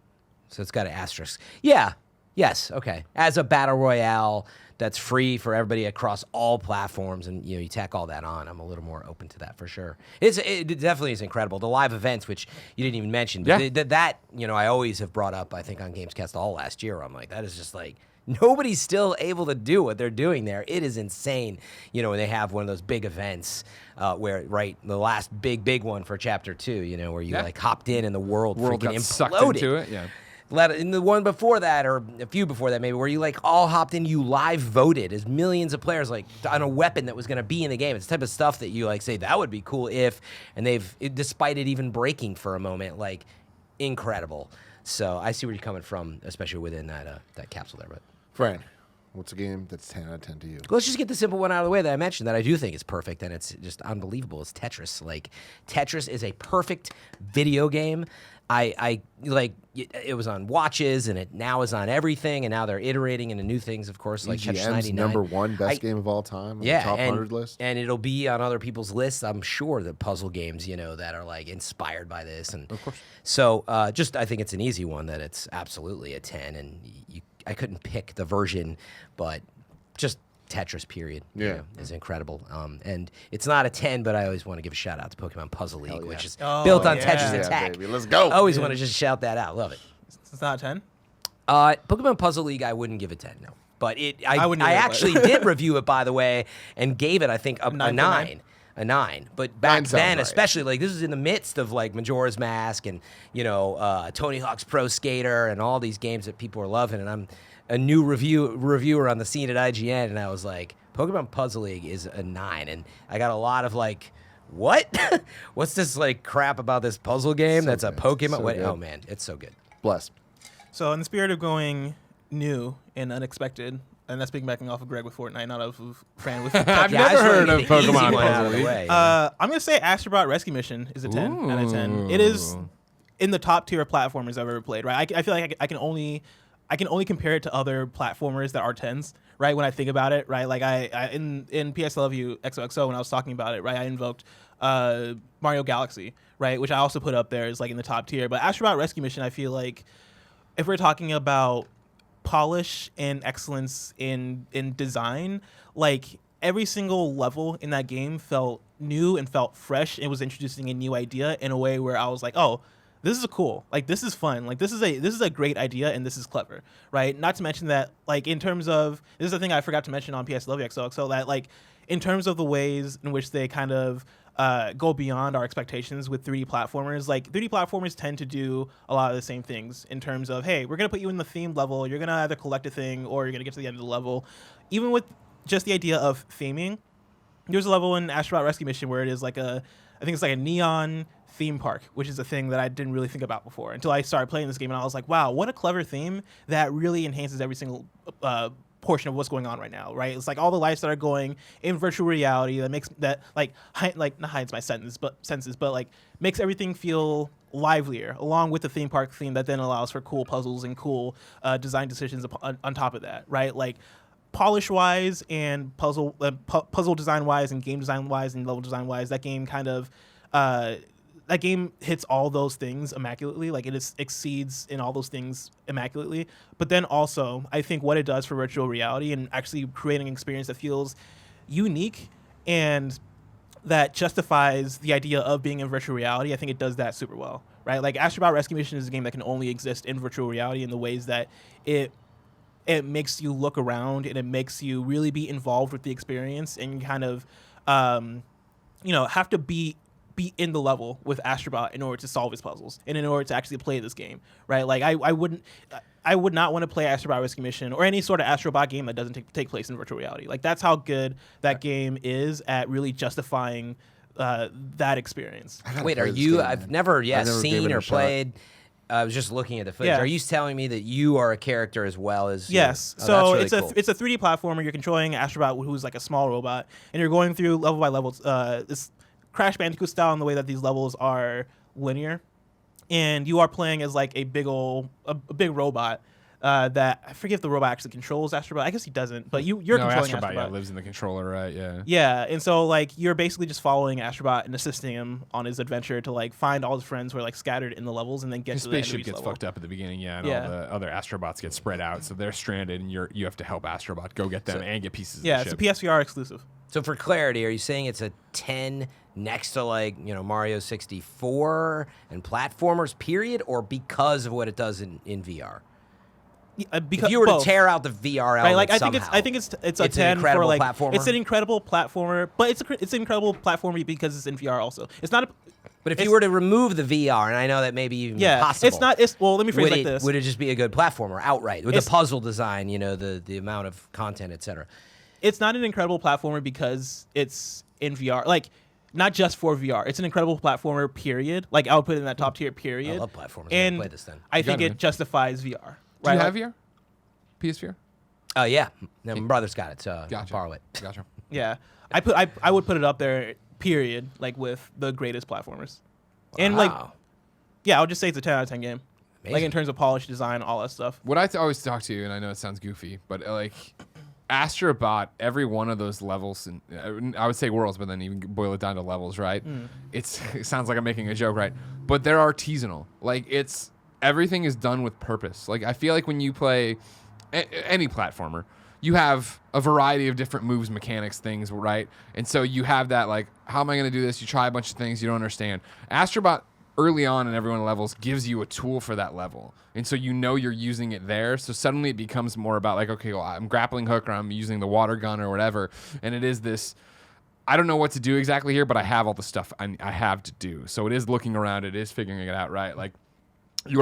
So it's got an asterisk. Yeah. Yes. Okay. As a battle royale that's free for everybody across all platforms, and you tack all that on, I'm a little more open to that for sure. It definitely is incredible. The live events, which you didn't even mention, but that I always have brought up. I think on Gamescast all last year. I'm like, that is just like, nobody's still able to do what they're doing there. It is insane. When they have one of those big events where, right, the last big one for Chapter 2, where you like hopped in and the world freaking got imploded. Sucked into it, yeah. In the one before that, or a few before that maybe, where you like all hopped in, you live voted as millions of players like on a weapon that was going to be in the game. It's the type of stuff that you like say that would be cool if, and despite it even breaking for a moment, like incredible. So I see where you're coming from, especially within that capsule there. But Fran, What's a game that's 10 out of 10 to you? Let's just get the simple one out of the way that I mentioned that I do think is perfect and it's just unbelievable. It's Tetris. Like, Tetris is a perfect video game. I like it was on watches and it now is on everything, and now they're iterating into new things, of course, like Tetris EGM's 99. #1 best game of all time on the top 100 list. And it'll be on other people's lists, I'm sure, the puzzle games, that are like inspired by this. And Of course. so I think it's an easy one that it's absolutely a 10, and I couldn't pick the version, but just Tetris, period, is incredible. And it's not a 10, but I always want to give a shout out to Pokemon Puzzle League, which is built on Tetris Attack. Baby. Let's go. I always want to just shout that out. Love it. It's not a 10? Pokemon Puzzle League, I wouldn't give a 10, no. But I actually did review it, by the way, and gave it, I think, a 9. A 9. But back then, right. especially, like, this was in the midst of, like, Majora's Mask and, Tony Hawk's Pro Skater and all these games that people were loving. And I'm a new reviewer on the scene at IGN, and I was like, Pokemon Puzzle League is a 9. And I got a lot of, like, what? What's this, like, crap about this puzzle game that's a Pokemon? So oh, man, it's so good. Bless. So in the spirit of going new and unexpected, and that's backing off of Greg with Fortnite, not of Fran with I've Yeah, I never just wanna heard get of the easy Pokemon one out Puzzle of the League. way. I'm going to say Astrobot Rescue Mission is a 10 out of 10. It is in the top tier of platformers I've ever played, right? I feel like I can only compare it to other platformers that are 10s, right? When I think about it, right? Like in PS Love You XOXO, when I was talking about it, right? I invoked Mario Galaxy, right? Which I also put up there as like in the top tier. But Astrobot Rescue Mission, I feel like if we're talking about polish and excellence in design, like every single level in that game felt new and felt fresh. It was introducing a new idea in a way where I was like, oh, this is cool. Like, this is fun. Like, this is a great idea, and this is clever, right? Not to mention that, like, in terms of, this is the thing I forgot to mention on PS Love You XOXO, that, like, in terms of the ways in which they kind of go beyond our expectations with 3D platformers, like, 3D platformers tend to do a lot of the same things in terms of, hey, we're going to put you in the themed level, you're going to either collect a thing, or you're going to get to the end of the level. Even with just the idea of theming, there's a level in Astrobot Rescue Mission where it is like I think it's like a neon theme park, which is a thing that I didn't really think about before until I started playing this game, and I was like, wow, what a clever theme that really enhances every single portion of what's going on right now, right? It's like all the lights that are going in virtual reality that makes that not hides my senses, but like makes everything feel livelier, along with the theme park theme that then allows for cool puzzles and cool design decisions on top of that, right? Like, polish-wise and puzzle design-wise and game design-wise and level design-wise, that game kind of that game hits all those things immaculately. Like, it exceeds in all those things immaculately. But then also, I think what it does for virtual reality and actually creating an experience that feels unique and that justifies the idea of being in virtual reality, I think it does that super well, right? Like, Astrobot Rescue Mission is a game that can only exist in virtual reality in the ways that it makes you look around and it makes you really be involved with the experience and kind of, have to be in the level with Astrobot in order to solve his puzzles and in order to actually play this game, right? Like, I would not want to play Astrobot Rescue Mission or any sort of Astrobot game that doesn't take place in virtual reality. Like, that's how good that game is at really justifying that experience. Wait, are you? I've never seen or played. I was just looking at the footage. Yeah. Are you telling me that you are a character as well as? Yes. Oh, so that's really cool. it's a 3D platformer. You're controlling Astrobot, who's like a small robot, and you're going through level by level. This Crash Bandicoot style in the way that these levels are linear, and you are playing as like a big robot. That I forget if the robot actually controls Astrobot. I guess he doesn't, but you're controlling Astrobot. Yeah, lives in the controller, right? Yeah. Yeah, and so like you're basically just following Astrobot and assisting him on his adventure to like find all his friends who are like scattered in the levels and then get His to the end of spaceship each gets level. fucked up at the beginning, and all the other Astrobots get spread out, so they're stranded, and you have to help Astrobot go get them and get pieces of the Yeah, ship. it's a PSVR exclusive. So for clarity, are you saying it's a 10 next to like Mario 64 and platformers, period, or because of what it does in VR? Because If you were both. to tear out the VR element Right, like I somehow, think it's a it's 10 an incredible for like platformer? it's an incredible platformer, but it's an incredible platformer because it's in VR also. It's not a But if you were to remove the VR, and I know that may be even possible, it's not. Well, let me phrase would it like it, this. would it just be a good platformer outright with the puzzle design, the amount of content, etc.? It's not an incredible platformer because it's in VR. Like, not just for VR. It's an incredible platformer, period. Like, I would put it in that top tier, period. I love platformers. And play this then. I think got it, it justifies VR. Do you Right? have VR? PSVR? Oh yeah, no, my brother's got it, so I'll Gotcha. borrow it. Gotcha. Yeah, I would put it up there. Period. Like with the greatest platformers, and like Wow. yeah, I would just say it's a 10 out of 10 game. Like Amazing. in terms of polish, design, all that stuff. What I always talk to you, and I know it sounds goofy, but like Astrobot, every one of those levels, and I would say worlds, but then even boil it down to levels, right? It sounds like I'm making a joke, right? But they're artisanal. Like everything is done with purpose. Like I feel like when you play any platformer, you have a variety of different moves, mechanics, things, right? And so you have that, like, how am I going to do this? You try a bunch of things you don't understand. Astrobot, early on in every one of the levels, gives you a tool for that level. And so you know you're using it there. So suddenly it becomes more about, like, okay, well, I'm grappling hook or I'm using the water gun or whatever. And it is this, I don't know what to do exactly here, but I have all the stuff I have to do. So it is looking around. It is figuring it out, right? Like, you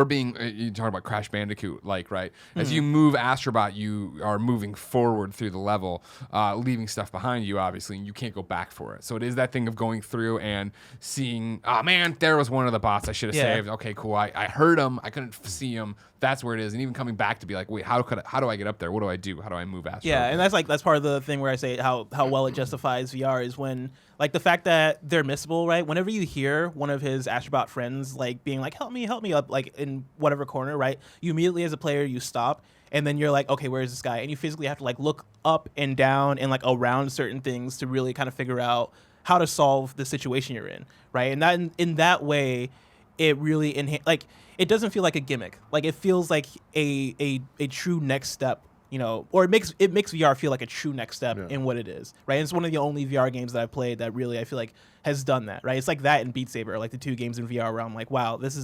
talk about Crash Bandicoot, like, right? As you move Astrobot, you are moving forward through the level, leaving stuff behind you, obviously, and you can't go back for it. So it is that thing of going through and seeing, oh man, there was one of the bots I should have saved. Okay, cool. I heard him. I couldn't see him. That's where it is. And even coming back to be like, wait, how do I get up there? What do I do? How do I move Astrobot? Yeah, and that's part of the thing where I say how well it justifies VR is when, like, the fact that they're missable, right? Whenever you hear one of his Astrobot friends like being like, help me up, like in whatever corner, right? You immediately as a player you stop, and then you're like, okay, where is this guy? And you physically have to like look up and down and like around certain things to really kind of figure out how to solve the situation you're in, right? And that in that way, it really like it doesn't feel like a gimmick. Like it feels like a true next step, you know, or it makes VR feel like a true next step in what it is, right? And it's one of the only VR games that I've played that really I feel like has done that, right? It's like that and Beat Saber, like the two games in VR where I'm like, wow, this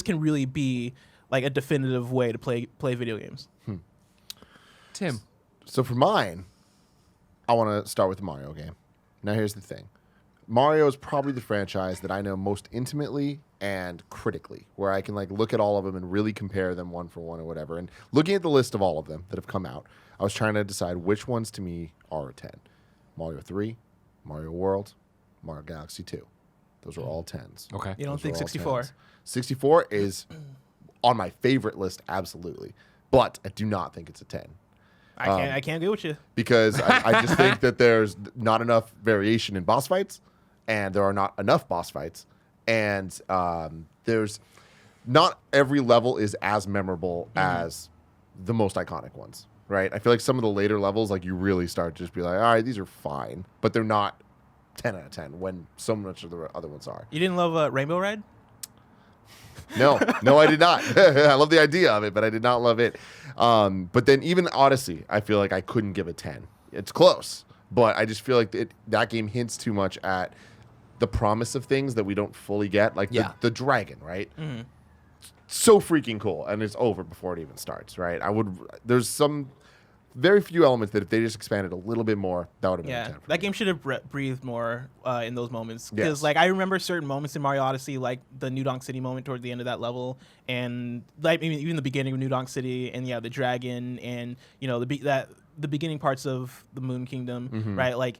can really be like a definitive way to play video games. Tim. So for mine, I want to start with the Mario game. Now here's the thing. Mario is probably the franchise that I know most intimately and critically, where I can like look at all of them and really compare them one for one or whatever. And looking at the list of all of them that have come out, I was trying to decide which ones to me are a 10. Mario 3, Mario World, Mario Galaxy 2. Those are all 10s. Okay. You don't Those think are all 64? 10s. 64 is on my favorite list, absolutely. But I do not think it's a 10. I can't go with you. Because I just think that there's not enough variation in boss fights, and there are not enough boss fights, and there's not every level is as memorable as the most iconic ones, right? I feel like some of the later levels, like you really start to just be like, all right, these are fine, but they're not 10 out of 10 when so much of the other ones are. You didn't love Rainbow Ride? No, I did not. I love the idea of it, but I did not love it. But then even Odyssey, I feel like I couldn't give a 10. It's close, but I just feel like that game hints too much at the promise of things that we don't fully get. Like the dragon, right? Mm-hmm. So freaking cool, and it's over before it even starts, right? There's some very few elements that if they just expanded a little bit more, that would have been a 10 for that me. game should have breathed more in those moments. Because Yes. like I remember certain moments in Mario Odyssey, like the New Donk City moment toward the end of that level, and like even the beginning of New Donk City, and the dragon, and you know the beginning parts of the Moon Kingdom, right? Like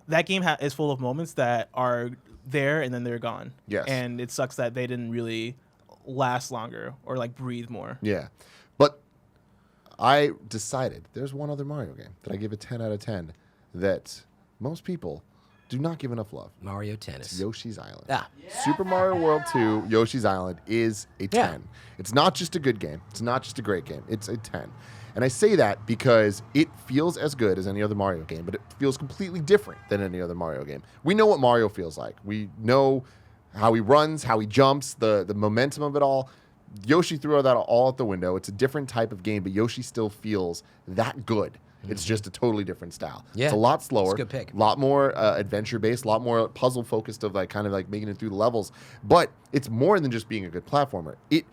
that game is full of moments that are there and then they're gone. Yes. And it sucks that they didn't really last longer or like breathe more. Yeah. But I decided there's one other Mario game that I give a 10 out of 10 that most people do not give enough love. Mario Tennis. Yoshi's Island. Ah. Super Mario World 2, Yoshi's Island is a 10. Yeah. It's not just a good game. It's not just a great game. It's a 10. And I say that because it feels as good as any other Mario game, but it feels completely different than any other Mario game. We know what Mario feels like. We know how he runs, how he jumps, the momentum of it all. Yoshi threw that all out the window. It's a different type of game, but Yoshi still feels that good. It's just a totally different style. Yeah. It's a lot slower. It's a good pick. A lot more adventure-based, a lot more puzzle-focused of like kind of like making it through the levels. But it's more than just being a good platformer. It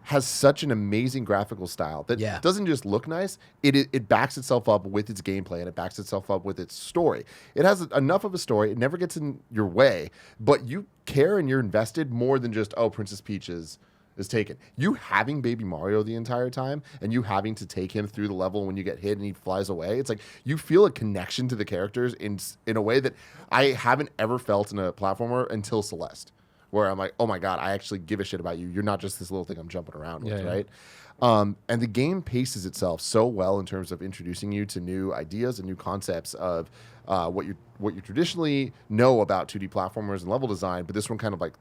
has such an amazing graphical style that doesn't just look nice. It backs itself up with its gameplay, and it backs itself up with its story. It has enough of a story. It never gets in your way, but you care and you're invested more than just, oh, Princess Peach is taken. You having Baby Mario the entire time and you having to take him through the level when you get hit and he flies away, it's like you feel a connection to the characters in a way that I haven't ever felt in a platformer until Celeste. where I'm like, oh my God, I actually give a shit about you. You're not just this little thing I'm jumping around with, Yeah. right? And the game paces itself so well in terms of introducing you to new ideas and new concepts of what you traditionally know about 2D platformers and level design, but this one kind of like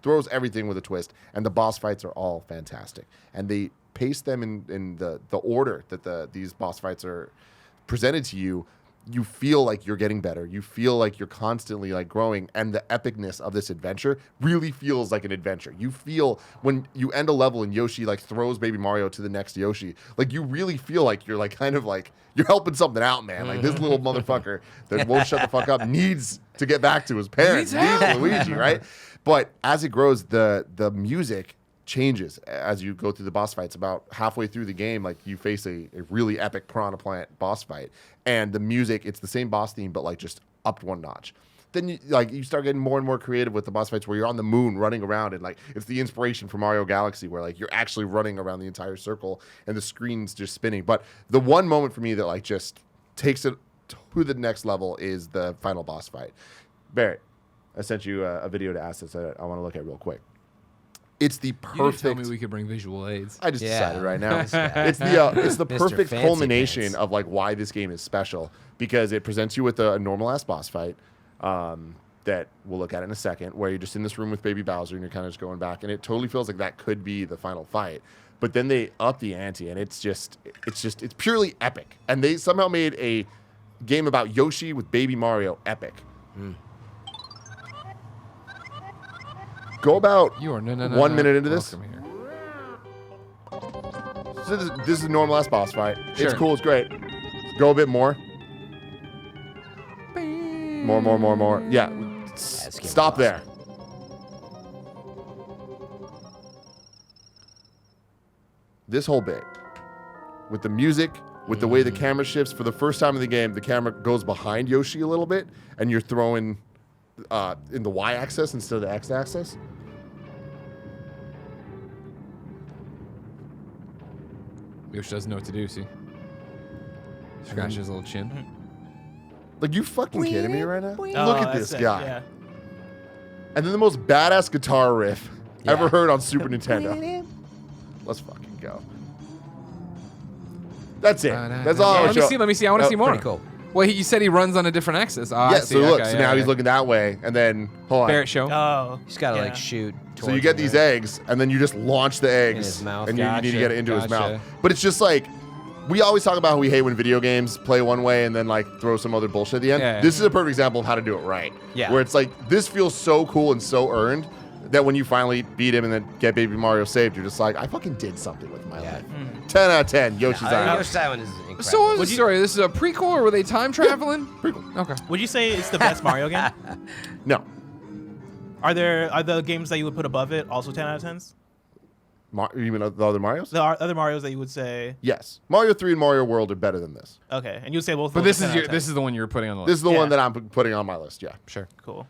throws everything with a twist, and the boss fights are all fantastic. And they pace them in the order that these boss fights are presented to you. You feel like you're getting better. You feel like you're constantly like growing, and the epicness of this adventure really feels like an adventure. You feel when you end a level and Yoshi like throws Baby Mario to the next Yoshi, like you really feel like you're like kind of like you're helping something out, man. Like this little motherfucker that won't shut the fuck up needs to get back to his parents. Needs Luigi, right? But as it grows, the music changes as you go through the boss fights. About halfway through the game, like you face a really epic Piranha Plant boss fight, and the music, it's the same boss theme but like just upped one notch. Then you start getting more and more creative with the boss fights where you're on the moon running around, and like it's the inspiration for Mario Galaxy where like you're actually running around the entire circle and the screen's just spinning. But the one moment for me that like just takes it to the next level is the final boss fight. Barrett, I sent you a video to ask this. I want to look at real quick. It's the You didn't perfect. tell me we could bring visual aids. I just Yeah. decided right now. This guy. it's the Mr. perfect Fancy culmination Pants. of like why this game is special, because it presents you with a normal ass boss fight that we'll look at in a second, where you're just in this room with Baby Bowser and you're kind of just going back, and it totally feels like that could be the final fight. But then they up the ante, and it's purely epic. And they somehow made a game about Yoshi with Baby Mario epic. Go about You are no 1 minute into this. Welcome here. So this is a normal ass boss fight. It's Sure. cool. It's great. Go a bit more. More. Yeah. Let's give Stop it a there. This whole bit with the music, with the way the camera shifts. For the first time in the game, the camera goes behind Yoshi a little bit, and you're throwing in the Y-axis instead of the X-axis. Yoshi doesn't know what to do, see? Scratch his little chin. Like, you fucking kidding me right now? Oh, Look at that's this it, guy. Yeah. And then the most badass guitar riff ever Yeah. heard on Super Nintendo. Let's fucking go. That's it. That's all I Yeah, want to show. let me see. I want to see more. Pretty cool. Well, you said he runs on a different axis. Oh, I Yeah, see. so look, Okay, so yeah, now he's okay. looking that way, and then, hold on. Barrett show. Oh. He's got to Yeah. like shoot. So you towards get him, these right? eggs, and then you just launch the eggs, his mouth. and you need to Gotcha, get it into his gotcha. mouth. But it's just like, we always talk about how we hate when video games play one way and then like throw some other bullshit at the end. Yeah. This is a perfect example of how to do it right. Yeah. Where it's like, this feels so cool and so earned that when you finally beat him and then get Baby Mario saved, you're just like, I fucking did something with my Yeah. life. 10 out of 10, Yoshi's Island. Yoshi's Island is incredible. So what was Would the you- story? This is a prequel, or were they time traveling? Prequel. Okay. Would you say it's the best Mario game? No. Are the games that you would put above it also 10 out of 10s? You mean the other Marios? The other Marios that you would say Yes. Mario 3 and Mario World are better than this. okay, and you would say both. But of this those are is 10 out of 10. this is the one you're putting on the list. This is the Yeah. one that I'm putting on my list, yeah. Sure. cool.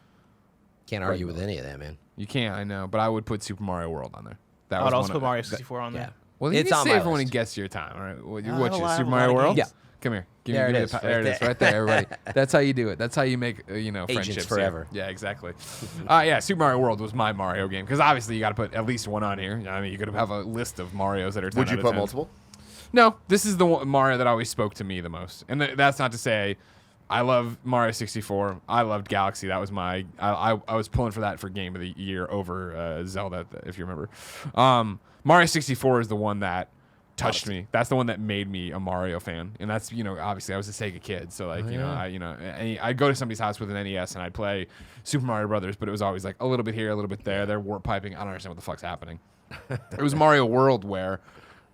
Can't argue with any of that, man. You can't, I know, but I would put Super Mario World on there. That I was would one also of put the- Mario 64 on Yeah. there. Well, you It's can on save my for when it list. gets to your time. All right. What, I what's have your a Super lot Mario of World? games. Come here. Give There me it the is, there it right is, there. right there, everybody. That's how you do it. That's how you make friendships forever. Here. Yeah, exactly. Yeah, Super Mario World was my Mario game because obviously you got to put at least one on here. I mean, you could have a list of Marios that are 10 Would you out of put 10. multiple? No, this is the one, Mario that always spoke to me the most. And that's not to say I love Mario 64. I loved Galaxy. That was my I was pulling for that for Game of the Year over Zelda, if you remember. Mario 64 is the one that touched me. That's the one that made me a Mario fan. And that's, obviously I was a Sega kid, so like, I'd go to somebody's house with an NES and I'd play Super Mario Brothers, but it was always like a little bit here, a little bit there. They're warp piping. I don't understand what the fuck's happening. It was Mario World where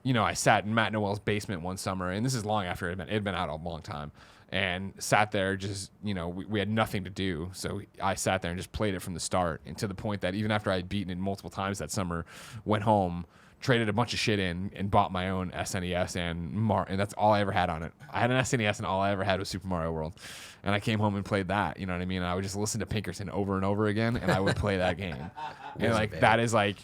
I sat in Matt Noel's basement one summer, and this is long after it had been out a long time, and sat there just, we had nothing to do. So I sat there and just played it from the start, and to the point that even after I had beaten it multiple times that summer, went home, traded a bunch of shit in, and bought my own SNES, and that's all I ever had on it. I had an SNES, and all I ever had was Super Mario World. And I came home and played that, you know what I mean? And I would just listen to Pinkerton over and over again, and I would play that game. And like, baby. that is like...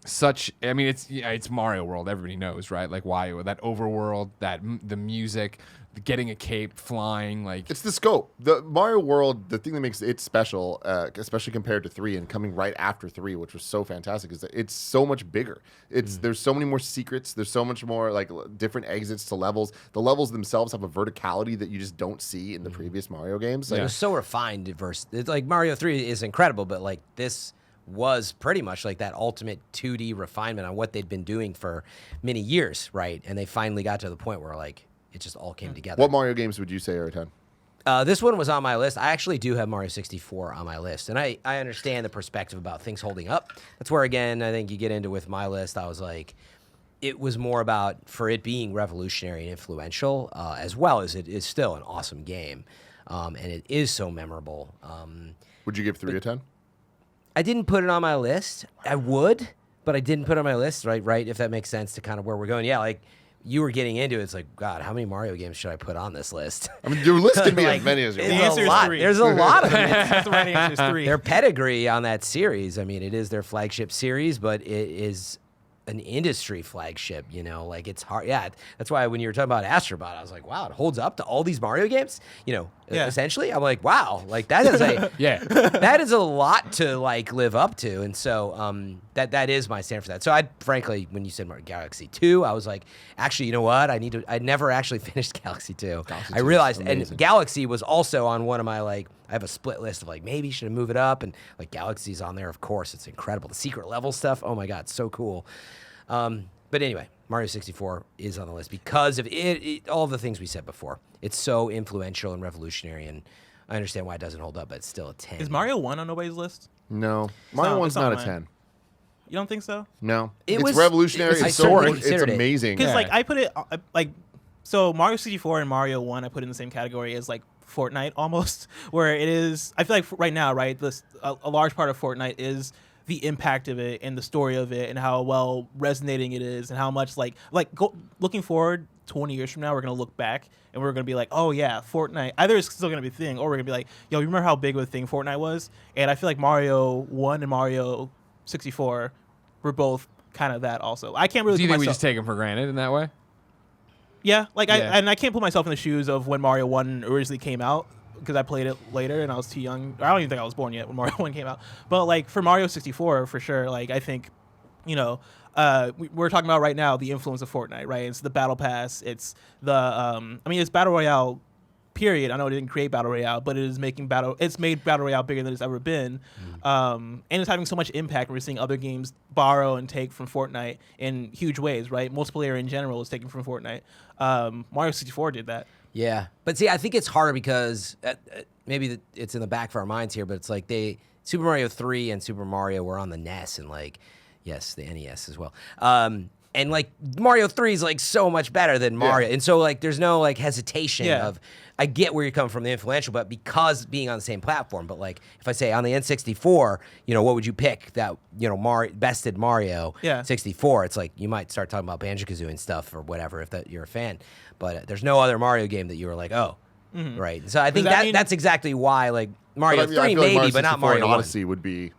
such. I mean, it's Mario World. Everybody knows, right? Like why that overworld, the music, getting a cape, flying. Like it's the scope. The Mario World. The thing that makes it special, especially compared to 3 and coming right after 3, which was so fantastic, is that it's so much bigger. There's so many more secrets. There's so much more like different exits to levels. The levels themselves have a verticality that you just don't see in the previous Mario games. Like, It was so refined. It's like Mario 3 is incredible, but like this was pretty much like that ultimate 2D refinement on what they'd been doing for many years, right? And they finally got to the point where like it just all came together. What Mario games would you say are a 10? This one was on my list. I actually do have Mario 64 on my list, and I understand the perspective about things holding up. That's where, again, I think you get into with my list. I was like, it was more about for it being revolutionary and influential, as well as it is still an awesome game, and it is so memorable. Would you give 3 a 10? I didn't put it on my list. I would, but I didn't put it on my list, right? If that makes sense to kind of where we're going. Yeah, like you were getting into it. It's like, God, how many Mario games should I put on this list? I mean, your list can be Like, as many as you it's want. The answer a is lot. 3. There's a lot of them. That's the right answer is 3. Their pedigree on that series, I mean, it is their flagship series, but it is an industry flagship, like it's hard. Yeah, that's why when you were talking about Astrobot, I was like, wow, it holds up to all these Mario games, Yeah. essentially. I'm like, wow, like that is that is a lot to like live up to. And so that is my stand for that. So I frankly, when you said Mario Galaxy 2, I was like, actually, you know what? I never actually finished Galaxy 2. I realized, and Galaxy was also on one of my like, I have a split list of like, maybe should I move it up? And like Galaxy's on there, of course. It's incredible. The secret level stuff, oh my God, it's so cool. But anyway, Mario 64 is on the list because of all the things we said before. It's so influential and revolutionary, and I understand why it doesn't hold up, but it's still a 10. Is Mario 1 on nobody's list? No. Mario 1's it's not not a mine. 10. You don't think so? No. It It's was revolutionary. I It's so certainly it's considered it. amazing. Because Yeah. like I put it like so Mario 64 and Mario 1 I put in the same category as like Fortnite almost, where it is. I feel like right now, right, a large part of Fortnite is the impact of it and the story of it and how well resonating it is and how much looking forward 20 years from now, we're going to look back and we're going to be like, oh yeah, Fortnite, either it's still going to be a thing or we're going to be like, yo, you remember how big of a thing Fortnite was? And I feel like Mario 1 and Mario 64 were both kind of that also. I can't really do you put think we myself- just take them for granted in that way? Yeah, like Yeah. I can't put myself in the shoes of when Mario 1 originally came out because I played it later and I was too young. I don't even think I was born yet when Mario 1 came out. But like for Mario 64, for sure, like I think, we're talking about right now the influence of Fortnite, right? It's the Battle Pass. It's the it's Battle Royale. Period. I know it didn't create Battle Royale, but it's made Battle Royale bigger than it's ever been. And it's having so much impact. We're seeing other games borrow and take from Fortnite in huge ways, right? Multiplayer in general is taken from Fortnite. Mario 64 did that. Yeah, but see, I think it's harder because maybe it's in the back of our minds here, but it's like Super Mario 3 and Super Mario were on the NES and like, yes, the NES as well. And like Mario 3 is like so much better than Mario. And so like there's no like hesitation of, I get where you're coming from, the influential, but because being on the same platform. But like if I say on the N64, what would you pick that, bested Mario 64? It's like you might start talking about Banjo-Kazooie and stuff or whatever if you're a fan. But there's no other Mario game that you were like, oh, right. So I think that's exactly why like Mario 3 I feel like maybe, Mario but not 64 and Mario 1. Odyssey would be,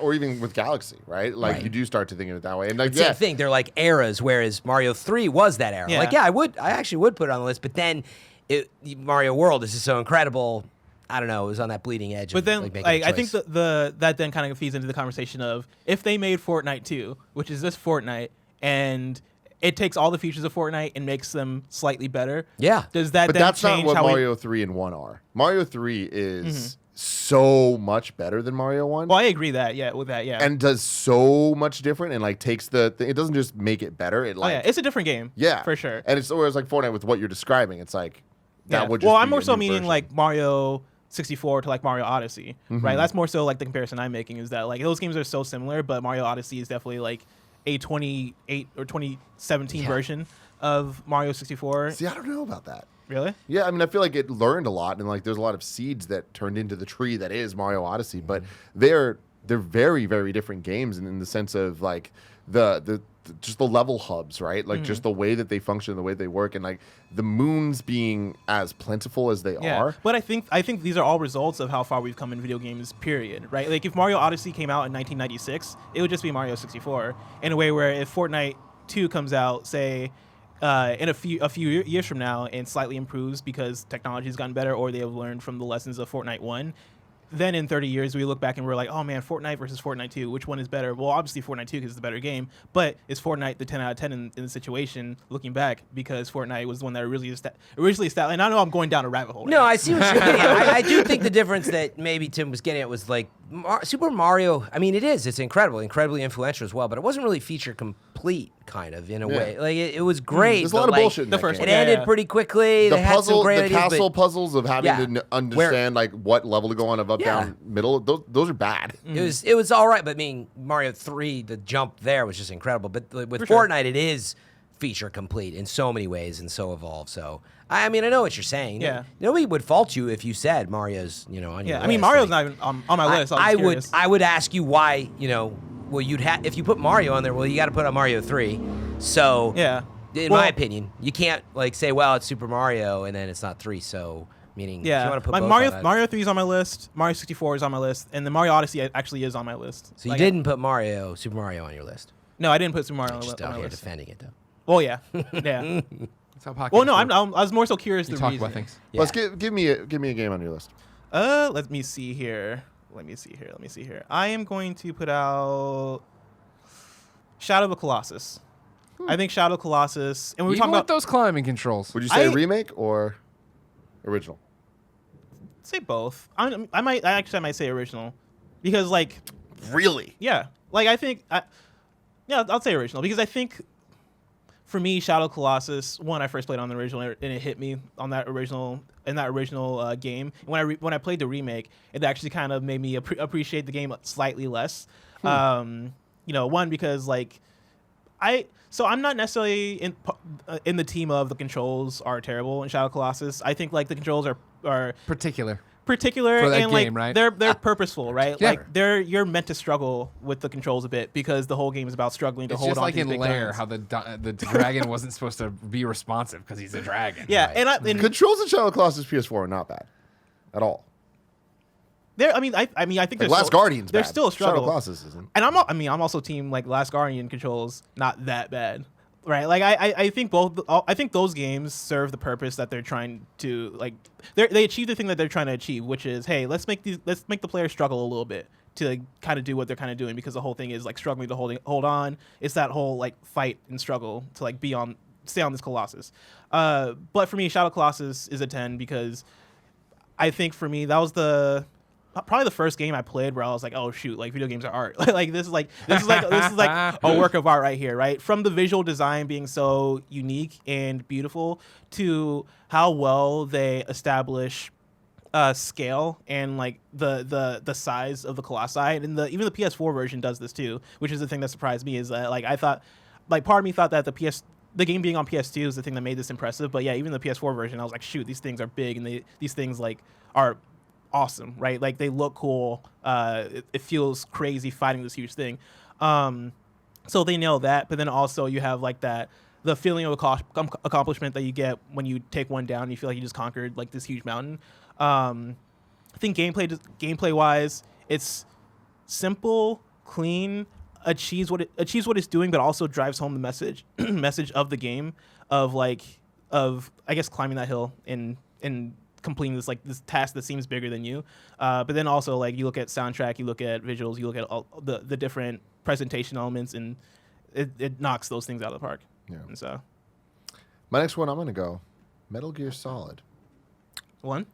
or even with Galaxy, right? Like Right. you do start to think of it that way. And like, Same thing. They're like eras, whereas Mario 3 was that era. Yeah. Like, I actually would put it on the list, but then Mario World is just so incredible. I don't know. It was on that bleeding edge. But of, then, like, making like, a I think choice. that then kind of feeds into the conversation of if they made Fortnite 2, which is this Fortnite, and it takes all the features of Fortnite and makes them slightly better. Yeah. Does that But then that's change not what how Mario 3 and 1 are. Mario 3 is so much better than Mario 1. Well, I agree with that, yeah. And does so much different and like takes it doesn't just make it better. It like, it's a different game. yeah, for sure. And it's whereas like Fortnite with what you're describing, it's like that would just well, be I'm more a so new meaning version. like Mario 64 to like Mario Odyssey, right? That's more so like the comparison I'm making is that like those games are so similar, but Mario Odyssey is definitely like a 2008 or 2017 version of Mario 64. See, I don't know about that. Really? Yeah, I mean, I feel like it learned a lot, and like there's a lot of seeds that turned into the tree that is Mario Odyssey. But they're they're very, very different games in the sense of like the just the level hubs, right? Like just the way that they function, the way they work, and like the moons being as plentiful as they are. But I think these are all results of how far we've come in video games, period, right? Like if Mario Odyssey came out in 1996, it would just be Mario 64 in a way where if Fortnite 2 comes out, say, in a few years from now and slightly improves because technology has gotten better or they have learned from the lessons of Fortnite 1, then in 30 years, we look back and we're like, oh man, Fortnite versus Fortnite 2, which one is better? Well, obviously Fortnite 2 because it's the better game, but is Fortnite the 10 out of 10 in the situation looking back because Fortnite was the one that originally established, and I know I'm going down a rabbit hole. No, I see what you're getting at. I do think the difference that maybe Tim was getting at was like Super Mario. I mean, it's incredibly influential as well, but it wasn't really feature complete, kind of in a way. Like it was great. There's a lot of bullshit in that game. It ended pretty quickly. The they had some great the ideas, castle but puzzles of having to understand like what level to go on, up, down, middle. Those are bad. It was all right, but I mean Mario 3, the jump there was just incredible. But with Fortnite, it is feature complete in so many ways and so evolved. So I mean, I know what you're saying. Yeah. Nobody would fault you if you said Mario's, on your list. I mean, Mario's not even on my list. I would ask you why, well, you'd have if you put Mario on there. Well, you got to put on Mario 3. So in my opinion, you can't like say, well, it's Super Mario and then it's not 3. So meaning, if you want to put both Mario 3 is on my list. Mario 64 is on my list, and the Mario Odyssey actually is on my list. So you didn't put Super Mario on your list. No, I didn't put Super Mario on my list. Just out here defending it though. Well, yeah. That's how well, no, I was more so curious. You the talk reason. about things. Let's give me a game on your list. Let me see here. I am going to put out Shadow of the Colossus. I think Shadow of the Colossus, and we were talking about those climbing controls. Would you say remake or original? Say both. I might say original, because like really, like I think I'll say original because I think. For me, Shadow of the Colossus, I first played on the original, and it hit me on that original game. And when I played the remake, it actually kind of made me appreciate the game slightly less. One, because like I'm not necessarily in the team of the controls are terrible in Shadow of the Colossus. I think like the controls are particular for that and game, like right? They're purposeful, right? Yeah. Like you're meant to struggle with the controls a bit because the whole game is about struggling to hold on. It's just like to in big Lair, guns. how the dragon wasn't supposed to be responsive because he's a dragon. Yeah, right? and controls in Shadow of the Colossus PS4 are not bad at all. I think Like Last Guardian's there's bad. still a struggle. Shadow of the Colossus isn't. And I'm also team like Last Guardian controls not that bad, right? Like I think those games serve the purpose that they're trying to like. They achieve the thing that they're trying to achieve, which is hey, let's make the player struggle a little bit to kind of do what they're kind of doing because the whole thing is like struggling to hold on. It's that whole like fight and struggle to like stay on this Colossus. But for me, Shadow of Colossus is a 10 because I think for me that was probably the first game I played where I was like, oh shoot, like video games are art. Like this is like a work of art right here, right? From the visual design being so unique and beautiful to how well they establish scale and like the size of the Colossi, and even the PS4 version does this too, which is the thing that surprised me is that like I thought, like part of me thought that the game being on PS2 is the thing that made this impressive, but yeah, even the PS4 version, I was like, shoot, these things are big and these things like are awesome, right? Like they look cool. It feels crazy fighting this huge thing. So they nail that, but then also you have like the feeling of accomplishment that you get when you take one down. And you feel like you just conquered like this huge mountain. I think gameplay wise, it's simple, clean, achieves what it's doing, but also drives home the message of the game of I guess climbing that hill and completing this task that seems bigger than you. But then also like you look at soundtrack, you look at visuals, you look at all the different presentation elements, and it knocks those things out of the park. Yeah. And so My next one, I'm going to go Metal Gear Solid 4.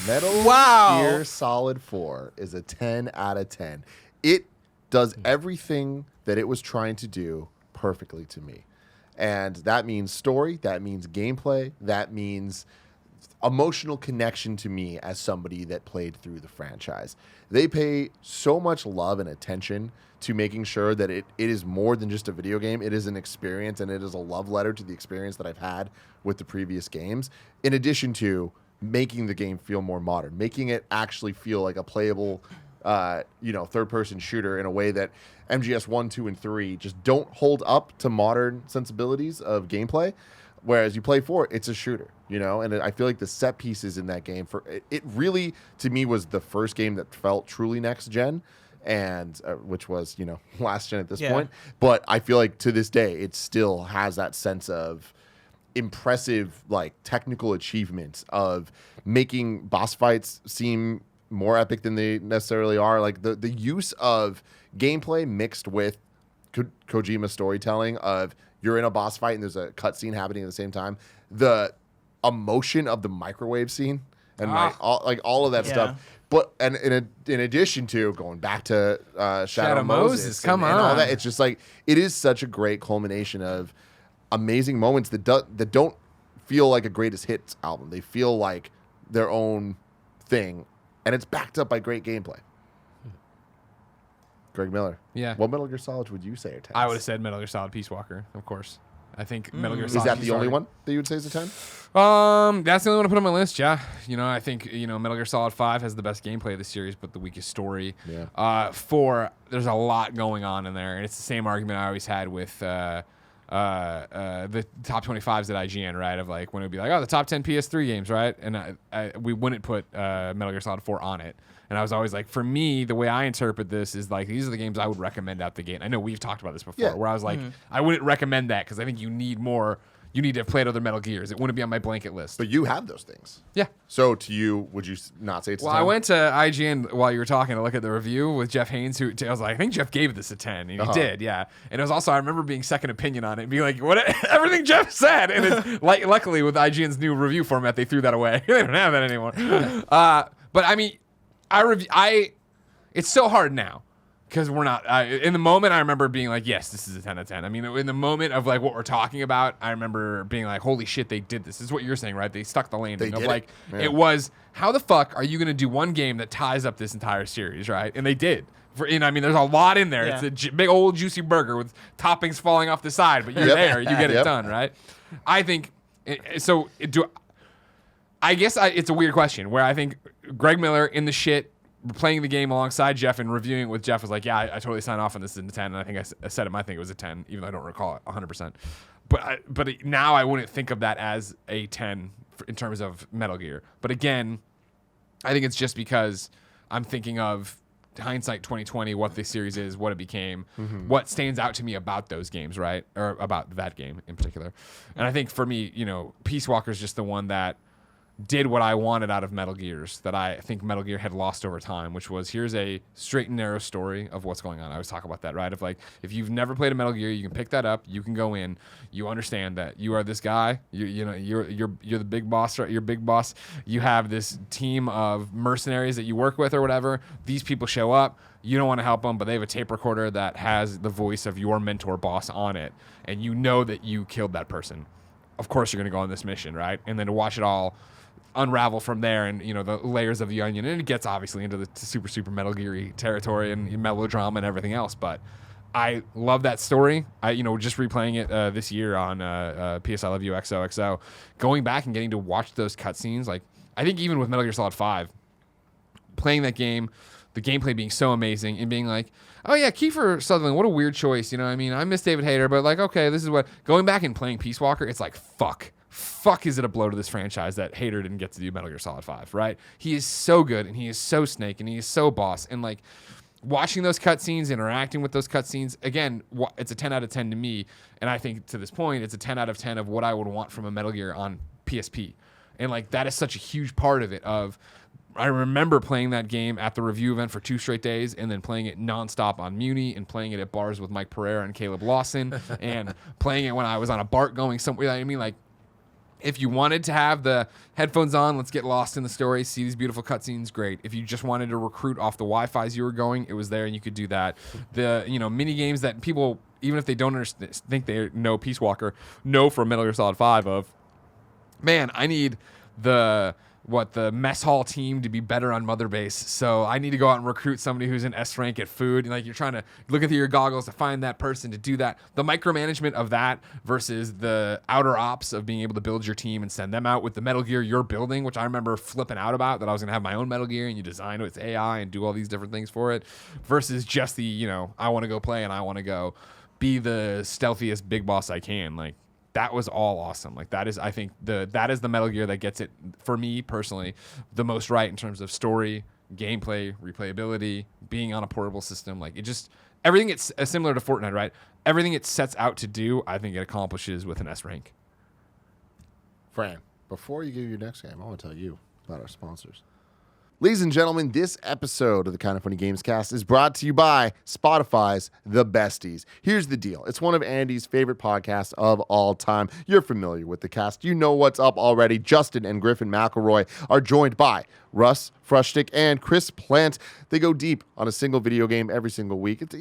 Metal Wow. Gear Solid 4 is a 10 out of 10. It does everything that it was trying to do perfectly to me. And that means story, that means gameplay, that means emotional connection to me as somebody that played through the franchise. They pay so much love and attention to making sure that it is more than just a video game. It is an experience, and it is a love letter to the experience that I've had with the previous games, in addition to making the game feel more modern, making it actually feel like a playable third-person shooter in a way that MGS 1, 2, and 3 just don't hold up to modern sensibilities of gameplay. Whereas you play 4, it's a shooter, and I feel like the set pieces in that game it really, to me, was the first game that felt truly next gen, and which was last gen at this point. But I feel like to this day it still has that sense of impressive like technical achievement of making boss fights seem more epic than they necessarily are. Like the use of gameplay mixed with Kojima storytelling of you're in a boss fight and there's a cutscene happening at the same time. The emotion of the microwave scene and all of that stuff. But and in addition to going back to Shadow Moses, come and on, all that, it's just like it is such a great culmination of amazing moments that don't feel like a greatest hits album. They feel like their own thing, and it's backed up by great gameplay. Greg Miller. Yeah. What Metal Gear Solid would you say are 10s? I would have said Metal Gear Solid Peace Walker, of course. I think Metal Gear Solid. Is that Peace the only Walker- one that you would say is a 10? That's the only one to put on my list. Yeah, I think Metal Gear Solid 5 has the best gameplay of the series, but the weakest story. Yeah. 4, there's a lot going on in there, and it's the same argument I always had with the top 25s at IGN, right? Of like when it would be like, oh, the top 10 PS3 games, right? And we wouldn't put Metal Gear Solid 4 on it. And I was always like, for me, the way I interpret this is like, these are the games I would recommend out the gate. I know we've talked about this before, where I was like, I wouldn't recommend that because I think you need more. You need to have played other Metal Gears. It wouldn't be on my blanket list. But you have those things. Yeah. So to you, would you not say it's a 10? Well, I went to IGN while you were talking to look at the review with Jeff Haynes, who I was like, I think Jeff gave this a 10, and he did, yeah. And it was also, I remember being second opinion on it and being like, what? Everything Jeff said. And it's luckily with IGN's new review format, they threw that away. They don't have that anymore. But I mean, it's so hard now. Because we're not in the moment. I remember being like, "Yes, this is a 10 out of 10." I mean, in the moment of like what we're talking about, I remember being like, "Holy shit, they did this!" This is what you're saying, right? They stuck the landing. They of did like, it. Yeah. It was how the fuck are you going to do one game that ties up this entire series, right? And they did. I mean, there's a lot in there. Yeah. It's a big old juicy burger with toppings falling off the side, but you're there, you get it done, right? I think so. I guess it's a weird question where I think Greg Miller in the shit. Playing the game alongside Jeff and reviewing it with Jeff was like, yeah, I totally signed off on this in a 10, and I think I said it. I think it was a 10, even though I don't recall it 100%. But now I wouldn't think of that as a 10 in terms of Metal Gear. But again, I think it's just because I'm thinking of hindsight 2020, what this series is, what it became, what stands out to me about those games, right? Or about that game in particular. And I think for me, Peace Walker is just the one that did what I wanted out of Metal Gears that I think Metal Gear had lost over time, which was here's a straight and narrow story of what's going on. I always talk about that, right? Of like, if you've never played a Metal Gear, you can pick that up, you can go in, you understand that you are this guy, you're the big boss, right? You're big boss. You have this team of mercenaries that you work with or whatever. These people show up. You don't want to help them, but they have a tape recorder that has the voice of your mentor boss on it, and you know that you killed that person. Of course, you're going to go on this mission, right? And then to watch it all unravel from there and the layers of the onion, and it gets obviously into the super Metal Gear-y territory and melodrama and everything else, but I love that story. I just replaying it this year on PS I Love You XOXO, going back and getting to watch those cutscenes, like I think even with Metal Gear Solid 5, playing that game, the gameplay being so amazing and being like, oh yeah, Kiefer Sutherland, what a weird choice, I mean, I miss David Hayter, but like, okay, this is what, going back and playing Peace Walker, it's like, fuck is it a blow to this franchise that Hayter didn't get to do Metal Gear Solid 5, right? He is so good, and he is so Snake, and he is so boss, and like, watching those cutscenes, interacting with those cutscenes, again, it's a 10 out of 10 to me, and I think to this point, it's a 10 out of 10 of what I would want from a Metal Gear on PSP, and like, that is such a huge part of it, I remember playing that game at the review event for 2 straight days and then playing it nonstop on Muni and playing it at bars with Mike Pereira and Caleb Lawson and playing it when I was on a BART going somewhere. I mean, like, if you wanted to have the headphones on, let's get lost in the story, see these beautiful cutscenes, great. If you just wanted to recruit off the Wi-Fi's you were going, it was there and you could do that. The, mini games that people, even if they don't think they know Peace Walker, know from Metal Gear Solid 5 of, man, I need the the mess hall team to be better on Mother Base. So I need to go out and recruit somebody who's in S rank at food. And like you're trying to look through your goggles to find that person to do that. The micromanagement of that versus the outer ops of being able to build your team and send them out with the Metal Gear you're building, which I remember flipping out about, that I was going to have my own Metal Gear and you design it with AI and do all these different things for it, versus just the, I want to go play and I want to go be the stealthiest big boss I can. Like, that was all awesome. Like, that is, I think, that is the Metal Gear that gets it, for me personally, the most right in terms of story, gameplay, replayability, being on a portable system. Like, it just, everything it's similar to Fortnite, right? Everything it sets out to do, I think it accomplishes with an S rank. Fran, before you give your next game, I want to tell you about our sponsors. Ladies and gentlemen, this episode of the Kind of Funny Gamescast is brought to you by Spotify's The Besties. Here's the deal. It's one of Andy's favorite podcasts of all time. You're familiar with the cast. You know what's up already. Justin and Griffin McElroy are joined by Russ Frushtick and Chris Plant. They go deep on a single video game every single week. It's,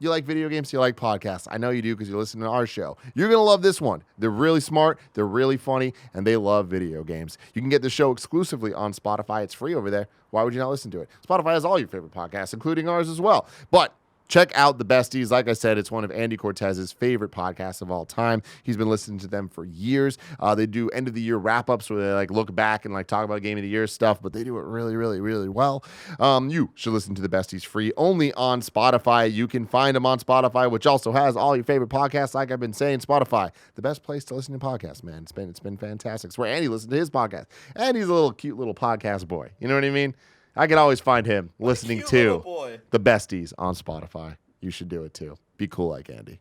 you like video games, you like podcasts. I know you do because you're listening to our show. You're going to love this one. They're really smart, they're really funny, and they love video games. You can get the show exclusively on Spotify. It's free over there. Why would you not listen to it? Spotify has all your favorite podcasts, including ours as well. But check out The Besties. Like I said, it's one of Andy Cortez's favorite podcasts of all time. He's been listening to them for years. They do end-of-the-year wrap-ups where they look back and talk about Game of the Year stuff, but they do it really, really, really well. You should listen to The Besties free only on Spotify. You can find them on Spotify, which also has all your favorite podcasts. Like I've been saying, Spotify, the best place to listen to podcasts, man. It's been fantastic. It's where Andy listens to his podcast. And he's a cute little podcast boy. You know what I mean? I can always find him listening to The Besties on Spotify. You should do it too. Be cool like Andy.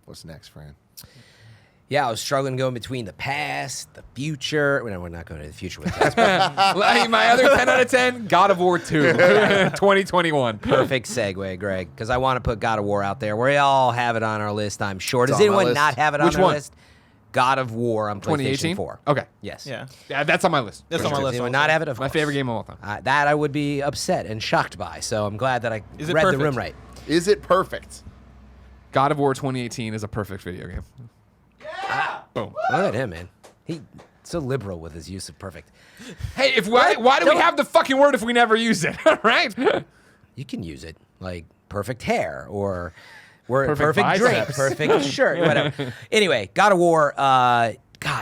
What's next, Fran? Yeah, I was struggling going between the past, the future. No, we're not going to the future with that. My other 10 out of 10, God of War 2, 2021. Perfect segue, Greg, because I want to put God of War out there. We all have it on our list, I'm sure. Does anyone not have it on their list? God of War on PlayStation 4. Okay. Yes. Yeah. Yeah, that's on my list. That's on my Does list. anyone not have it? Of My course. favorite game of all time. That I would be upset and shocked by. So I'm glad that I Is it read perfect? the room right. Is it perfect? God of War 2018 is a perfect video game. Boom. Look at him, man. He's so liberal with his use of perfect. Hey, why do we have the fucking word if we never use it? Right? You can use it like perfect hair or perfect Perfect drink, biceps. perfect shirt, whatever. Anyway, God of War, God,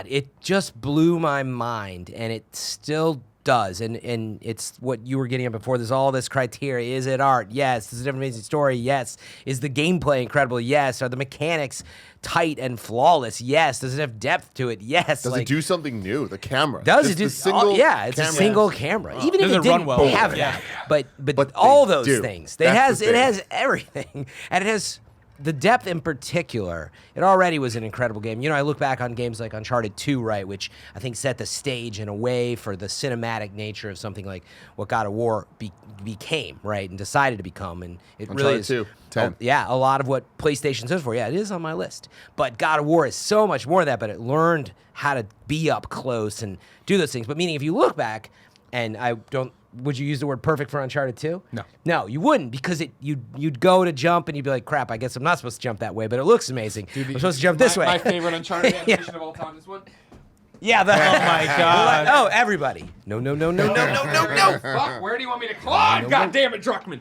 it just blew my mind, and it still does. And it's what you were getting at before. There's all this criteria. Is it art? Yes. Is it an amazing story? Yes. Is the gameplay incredible? Yes. Are the mechanics tight and flawless? Yes. Does it have depth to it? Yes. Does it do something new? The camera. Does Just it do? the single it's a camera. single camera. Even if Does it it run didn't well? have Yeah. that, but But all they those do. things. That's the It thing. has everything, and it has the depth in particular. It already was an incredible game. I look back on games like Uncharted 2, right, which I think set the stage in a way for the cinematic nature of something like what God of War became, right, and decided to become. And it really is. Uncharted 2, 10. A lot of what PlayStation stands for. Yeah, it is on my list. But God of War is so much more than that, but it learned how to be up close and do those things. But meaning, if you look back, and would you use the word perfect for Uncharted 2? No. No, you wouldn't, because you'd go to jump and you'd be like, crap, I guess I'm not supposed to jump that way, but it looks amazing. I'm supposed to jump this way. My favorite Uncharted animation of all time, this one. Yeah. Oh my God. Oh, everybody. No. Fuck, where do you want me to climb? God damn it, Druckmann.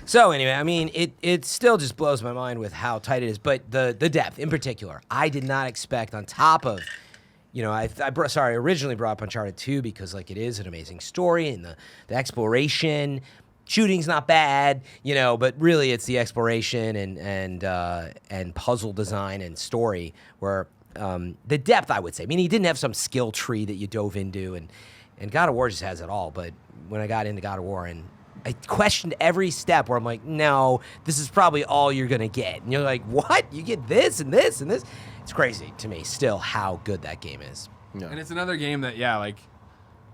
So anyway, I mean, it still just blows my mind with how tight it is, but the depth in particular, I did not expect on top of, I originally brought up Uncharted 2 because it is an amazing story and the exploration, shooting's not bad, but really it's the exploration and puzzle design and story where the depth, I would say. I mean, he didn't have some skill tree that you dove into, and God of War just has it all. But when I got into God of War, and I questioned every step where I'm like, no, this is probably all you're going to get. And you're like, what? You get this and this and this? It's crazy to me still how good that game is. Yeah. And it's another game that,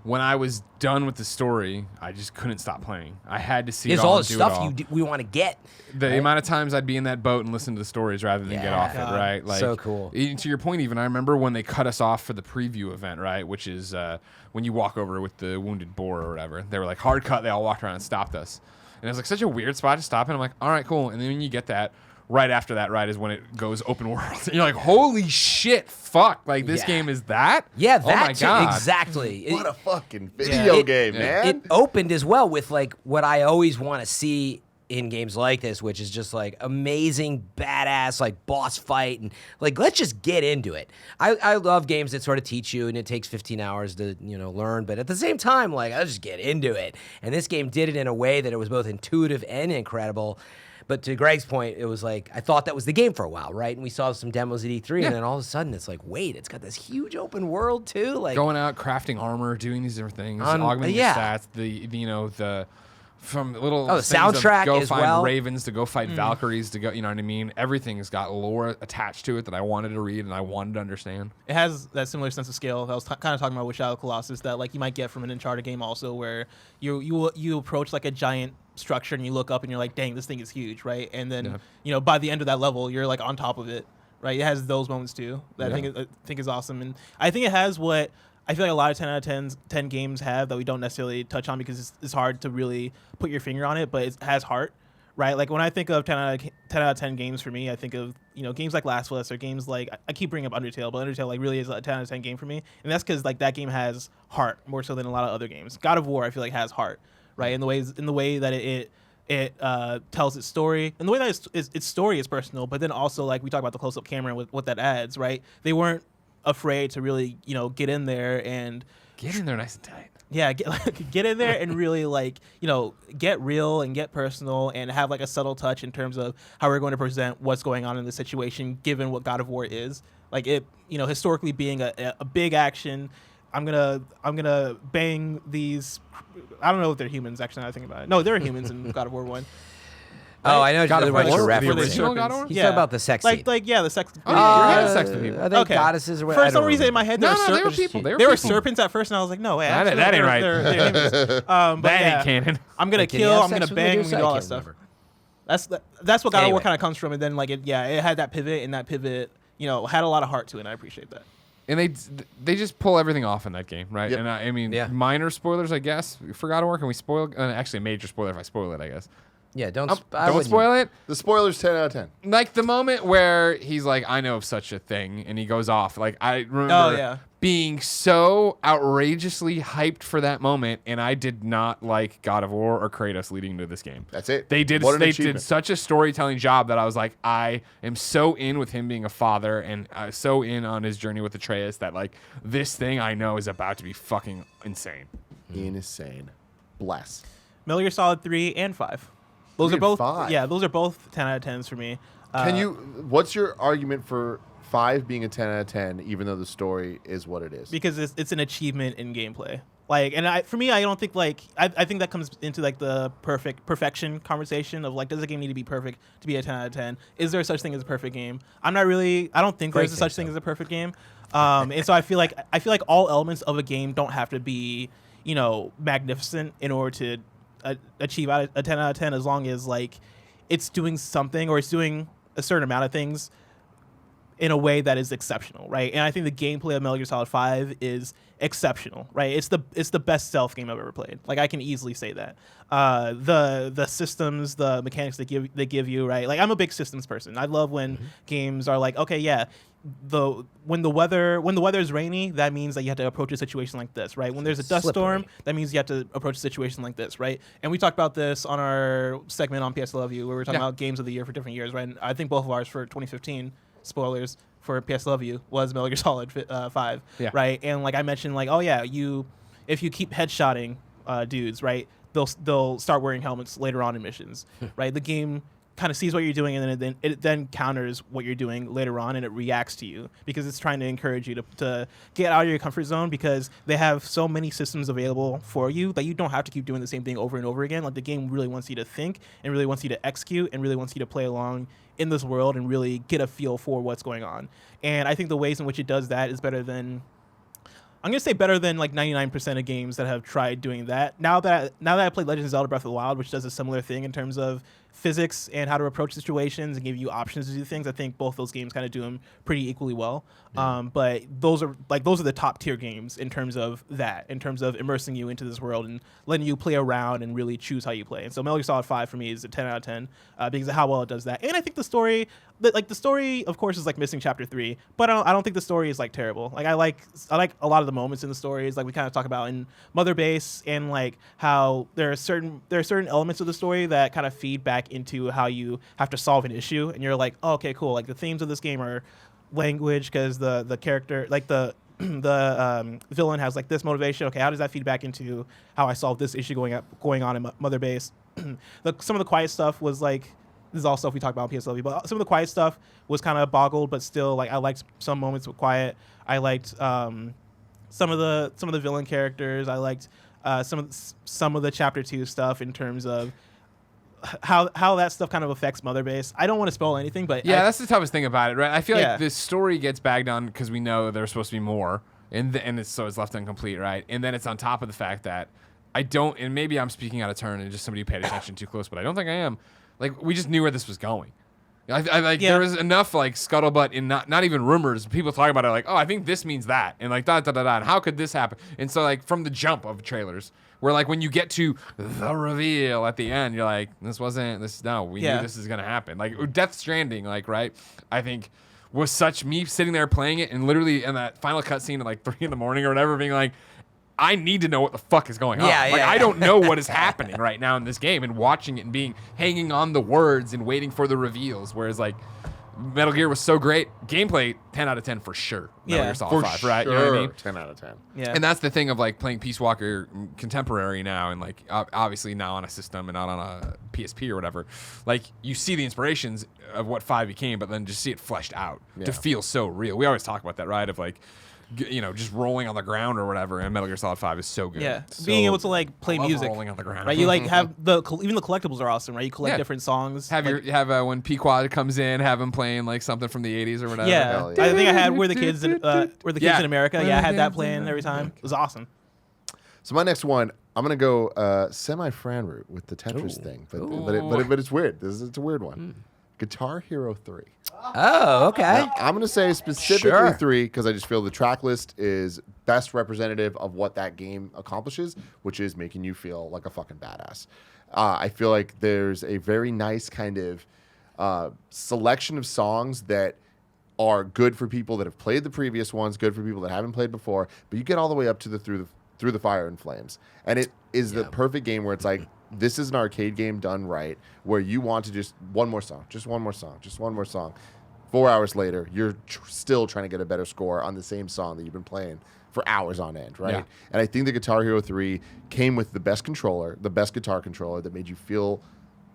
when I was done with the story, I just couldn't stop playing. I had to see It's it all all and the do stuff it all. we want to get. The amount of times I'd be in that boat and listen to the stories rather than get Yeah. off it, right? So cool. To your point, even I remember when they cut us off for the preview event, right? Which is when you walk over with the wounded boar or whatever. They were like hard cut. They all walked around and stopped us, and it was such a weird spot to stop. And I'm like, all right, cool. And then when you get that right after that, right, is when it goes open world. And you're like, holy shit, fuck. Like, this Yeah. game is that? Yeah, Oh my that too. God. Exactly. What a fucking video game, man. It opened as well with like what I always want to see in games like this, which is just like amazing, badass, like boss fight, and like let's just get into it. I love games that sort of teach you, and it takes 15 hours to learn, but at the same time, like I'll just get into it. And this game did it in a way that it was both intuitive and incredible. But to Greg's point, it was like I thought that was the game for a while, right? And we saw some demos at E3, and then all of a sudden it's like, wait, it's got this huge open world too, like Going out, crafting armor, doing these different things, augmenting your stats, the from little the things of soundtrack go as find well. ravens to go fight Valkyries to go, you know what I mean? Everything's got lore attached to it that I wanted to read and I wanted to understand. It has that similar sense of scale that I was kind of talking about with Shadow of Colossus that like you might get from an Uncharted game also, where you approach like a giant structure and you look up and you're like, dang, this thing is huge, right? And then by the end of that level, you're like on top of it, right? It has those moments too that I think is awesome, and I think it has what I feel like a lot of 10 out of 10 games have that we don't necessarily touch on because it's hard to really put your finger on it, but it has heart, right? Like when I think of 10 out of 10 games for me, I think of games like Last of Us or games like I keep bringing up Undertale, but Undertale like really is a 10 out of 10 game for me, and that's because like that game has heart more so than a lot of other games. God of War I feel like has heart, right? In the way that it tells its story, and the way that its story is personal, but then also like we talk about the close-up camera and what that adds, right? They weren't afraid to really get in there and Get in there nice and tight. yeah, get in there and really like get real and get personal and have like a subtle touch in terms of how we're going to present what's going on in the situation given what God of War is. Like it historically being a big action. I'm gonna bang these. I don't know if they're humans actually. Now I think about it. No, they're humans in God of War 1. Oh, I know God of what War, you're the referencing. original God of War? He's talking about the sex scene. like the sex. Oh, you're having sex with people. Are they Okay. goddesses or what? For some reason in my head, there No, were they were serpents. people. They were There were people. serpents at first, and I was like, no way. That actually, ain't right. They're humans. But That yeah, ain't canon. I'm gonna Can you kill. have I'm sex gonna with bang. I'm Medusa? gonna do all I that can't stuff. remember. That's what God of War Anyway. kind of comes from, and then like it had that pivot, and that pivot had a lot of heart to it, and I appreciate that. And they just pull everything off in that game, right? Yep. And I mean, Yeah. minor spoilers, I guess. For God of War, can we spoil? Actually, a major spoiler if I spoil it, I guess. Yeah, don't Don't spoil it. The spoilers 10 out of 10. Like the moment where he's like, I know of such a thing, and he goes off. Like I remember being so outrageously hyped for that moment, and I did not like God of War or Kratos leading into this game. That's it. They did What an they achievement. did such a storytelling job that I was like, I am so in with him being a father, and so in on his journey with Atreus that like this thing I know is about to be fucking insane. Insane. Bless. Metal Gear Solid 3 and 5. Those 3 are both. and 5. Yeah, those are both 10 out of 10s for me. What's your argument for 5 being a 10 out of 10, even though the story is what it is? Because it's an achievement in gameplay. Like, and for me, I don't think like I think that comes into like the perfection conversation of like, does a game need to be perfect to be a 10 out of 10? Is there such thing as a perfect game? I don't think there's such thing as a perfect game. And so I feel like all elements of a game don't have to be magnificent in order to achieve a 10 out of 10, as long as like it's doing something or it's doing a certain amount of things in a way that is exceptional, right? And I think the gameplay of Metal Gear Solid 5 is exceptional, right? It's the best stealth game I've ever played. Like I can easily say that. The systems, the mechanics they give you, right? Like I'm a big systems person. I love when games are like, okay, yeah, when the weather is rainy, that means that you have to approach a situation like this, right? When there's a dust storm, that means you have to approach a situation like this, right? And we talked about this on our segment on PS Love You, where we were talking about games of the year for different years, right? And I think both of ours for 2015, spoilers for PS Love You, was Metal Gear Solid 5, right? And like I mentioned, like, oh yeah, if you keep headshotting dudes, right, they'll start wearing helmets later on in missions, right? The game kind of sees what you're doing, and then it counters what you're doing later on, and it reacts to you because it's trying to encourage you to get out of your comfort zone, because they have so many systems available for you that you don't have to keep doing the same thing over and over again. Like the game really wants you to think and really wants you to execute and really wants you to play along in this world and really get a feel for what's going on. And I think the ways in which it does that is better than like 99% of games that have tried doing that. Now that I played Legend of Zelda Breath of the Wild, which does a similar thing in terms of physics and how to approach situations and give you options to do things. I think both those games kind of do them pretty equally well. But those are the top tier games in terms of immersing you into this world and letting you play around and really choose how you play. And so Metal Gear Solid 5 for me is a 10 out of 10 because of how well it does that. And I think the story, of course, is like missing chapter 3, but I don't think the story is like terrible. Like I like a lot of the moments in the stories, like we kind of talk about in Mother Base, and like how there are certain elements of the story that kind of feed back into how you have to solve an issue, and you're like, oh, okay, cool. Like the themes of this game are language, because the character, like the villain has like this motivation. Okay, how does that feed back into how I solve this issue going on in Mother Base? Some of the quiet stuff was like, this is all stuff we talked about on PSLV, but some of the quiet stuff was kind of boggled, but still, like I liked some moments with quiet. I liked some of the villain characters. I liked some of the chapter 2 stuff in terms of how that stuff kind of affects Mother Base. I don't want to spoil anything, but that's the toughest thing about it, right? I feel like this story gets bagged on because we know there's supposed to be more, and it's left incomplete, right? And then it's on top of the fact that I don't, and maybe I'm speaking out of turn and just somebody who paid attention too close, but I don't think I am. Like, we just knew where this was going. There was enough like scuttlebutt in not even rumors, people talking about it like, oh, I think this means that, and like da da da da, and how could this happen? And so like from the jump of trailers, where like when you get to the reveal at the end, you're like, we knew this is gonna happen. Like Death Stranding, like, right? I think was such me sitting there playing it and literally in that final cutscene at like 3 a.m. or whatever, being like, I need to know what the fuck is going on. I don't know what is happening right now in this game, and watching it and hanging on the words and waiting for the reveals. Whereas like Metal Gear was so great, gameplay 10 out of 10 for sure. Metal Gear Solid 5, right? You know what I mean? 10 out of 10. Yeah. And that's the thing of like playing Peace Walker Contemporary now, and like obviously now on a system and not on a PSP or whatever. Like you see the inspirations of what 5 became, but then just see it fleshed out to feel so real. We always talk about that, right? Of like, just rolling on the ground or whatever, and Metal Gear Solid 5 is so good. Yeah, so being able to like play music, rolling on the ground, right? You like have even the collectibles are awesome, right? You collect different songs. Have when Pequod comes in, have him playing like something from the 80s or whatever. Yeah, I think I had We're the Kids in America. Yeah, I had that playing every time. It was awesome. So my next one, I'm gonna go semi-Fran route with the Tetris thing, but it's weird. It's a weird one. Guitar Hero 3. Oh, okay. Now, I'm going to say specifically 3 because I just feel the track list is best representative of what that game accomplishes, which is making you feel like a fucking badass. I feel like there's a very nice kind of selection of songs that are good for people that have played the previous ones, good for people that haven't played before, but you get all the way up to the Through the Fire and Flames. And it is the perfect game where it's like, this is an arcade game done right, where you want to just one more song. 4 hours later, you're still trying to get a better score on the same song that you've been playing for hours on end, right? Yeah. And I think the Guitar Hero 3 came with the best controller, the best guitar controller that made you feel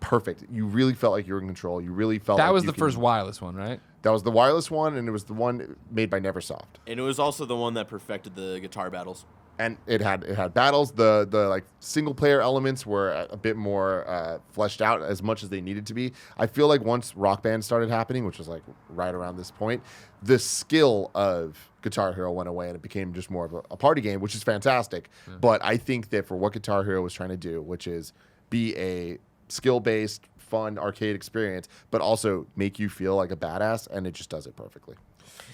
perfect. You really felt like you were in control. You really felt that like was the first wireless one, right? That was the wireless one, and it was the one made by Neversoft. And it was also the one that perfected the guitar battles. And it had battles. The like single player elements were a bit more fleshed out as much as they needed to be. I feel like once Rock Band started happening, which was like right around this point, the skill of Guitar Hero went away and it became just more of a party game, which is fantastic. Yeah. But I think that for what Guitar Hero was trying to do, which is be a skill-based, fun arcade experience, but also make you feel like a badass, and it just does it perfectly.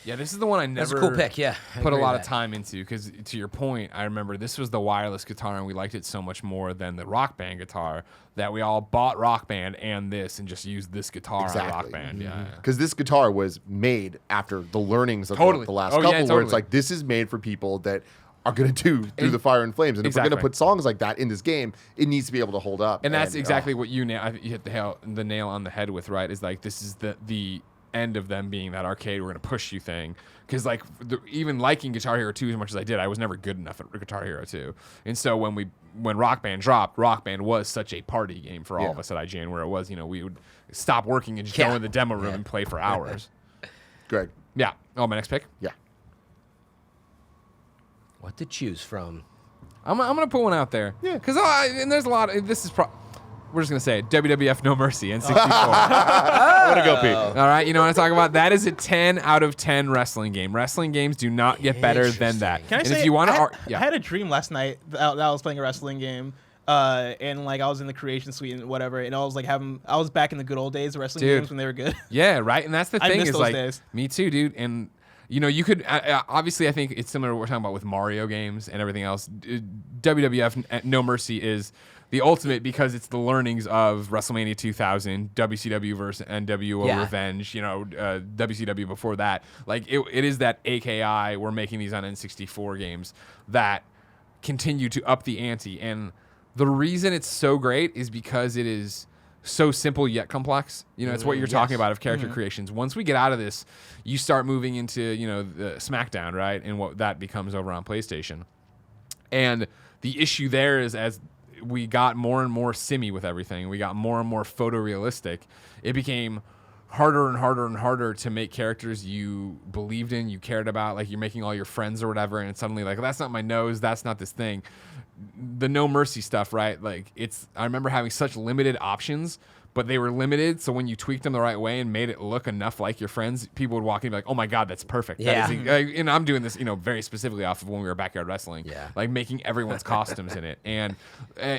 Yeah, this is the one I never That's a cool pick, put a lot of time into, because to your point, I remember this was the wireless guitar and we liked it so much more than the Rock Band guitar that we all bought Rock Band and this and just used this guitar on Rock Band. Yeah. Because this guitar was made after the learnings of the last couple, where it's like, this is made for people that are going to do Through the Fire and Flames. And if we're going to put songs like that in this game, it needs to be able to hold up. And that's exactly what you hit the nail on the head with, right? Is like, this is the end of them being that arcade, we're going to push you thing. Because like even liking Guitar Hero 2 as much as I did, I was never good enough at Guitar Hero 2. And so when Rock Band dropped, Rock Band was such a party game for all of us at IGN, where it was, we would stop working and just go in the demo room and play for hours. Greg. Yeah. Oh, my next pick? Yeah. What to choose from? I'm gonna put one out there. Yeah. Because and there's a lot. This is we're just gonna say it. WWF No Mercy N64. I want to go Pete. All right. You know what I'm talking about? That is a 10 out of 10 wrestling game. Wrestling games do not get better than that. Can I say? If you want to, I had a dream last night that I was playing a wrestling game. and like I was in the creation suite and whatever, and I was like I was back in the good old days of wrestling Dude. games when they were good. Yeah, right. And that's the I thing miss is those like, days. me too, dude. And you could obviously I think it's similar to what we're talking about with Mario games and everything else. WWF No Mercy is the ultimate because it's the learnings of WrestleMania 2000, WCW versus NWO Yeah. Revenge, WCW before that. Like it is that AKI we're making these on N64 games that continue to up the ante. And the reason it's so great is because it is so simple yet complex. It's what you're talking about of character creations. Once we get out of this, you start moving into, the SmackDown, right? And what that becomes over on PlayStation. And the issue there is as we got more and more simmy with everything, we got more and more photorealistic, it became harder and harder and harder to make characters you believed in, you cared about, like you're making all your friends or whatever, and it's suddenly like, that's not my nose, that's not this thing. The No Mercy stuff, right? Like I remember having such limited options, but they were limited, so when you tweaked them the right way and made it look enough like your friends, people would walk in and be like, oh my God, that's perfect. Yeah. And I'm doing this, very specifically off of when we were backyard wrestling. Yeah. Like making everyone's costumes in it. And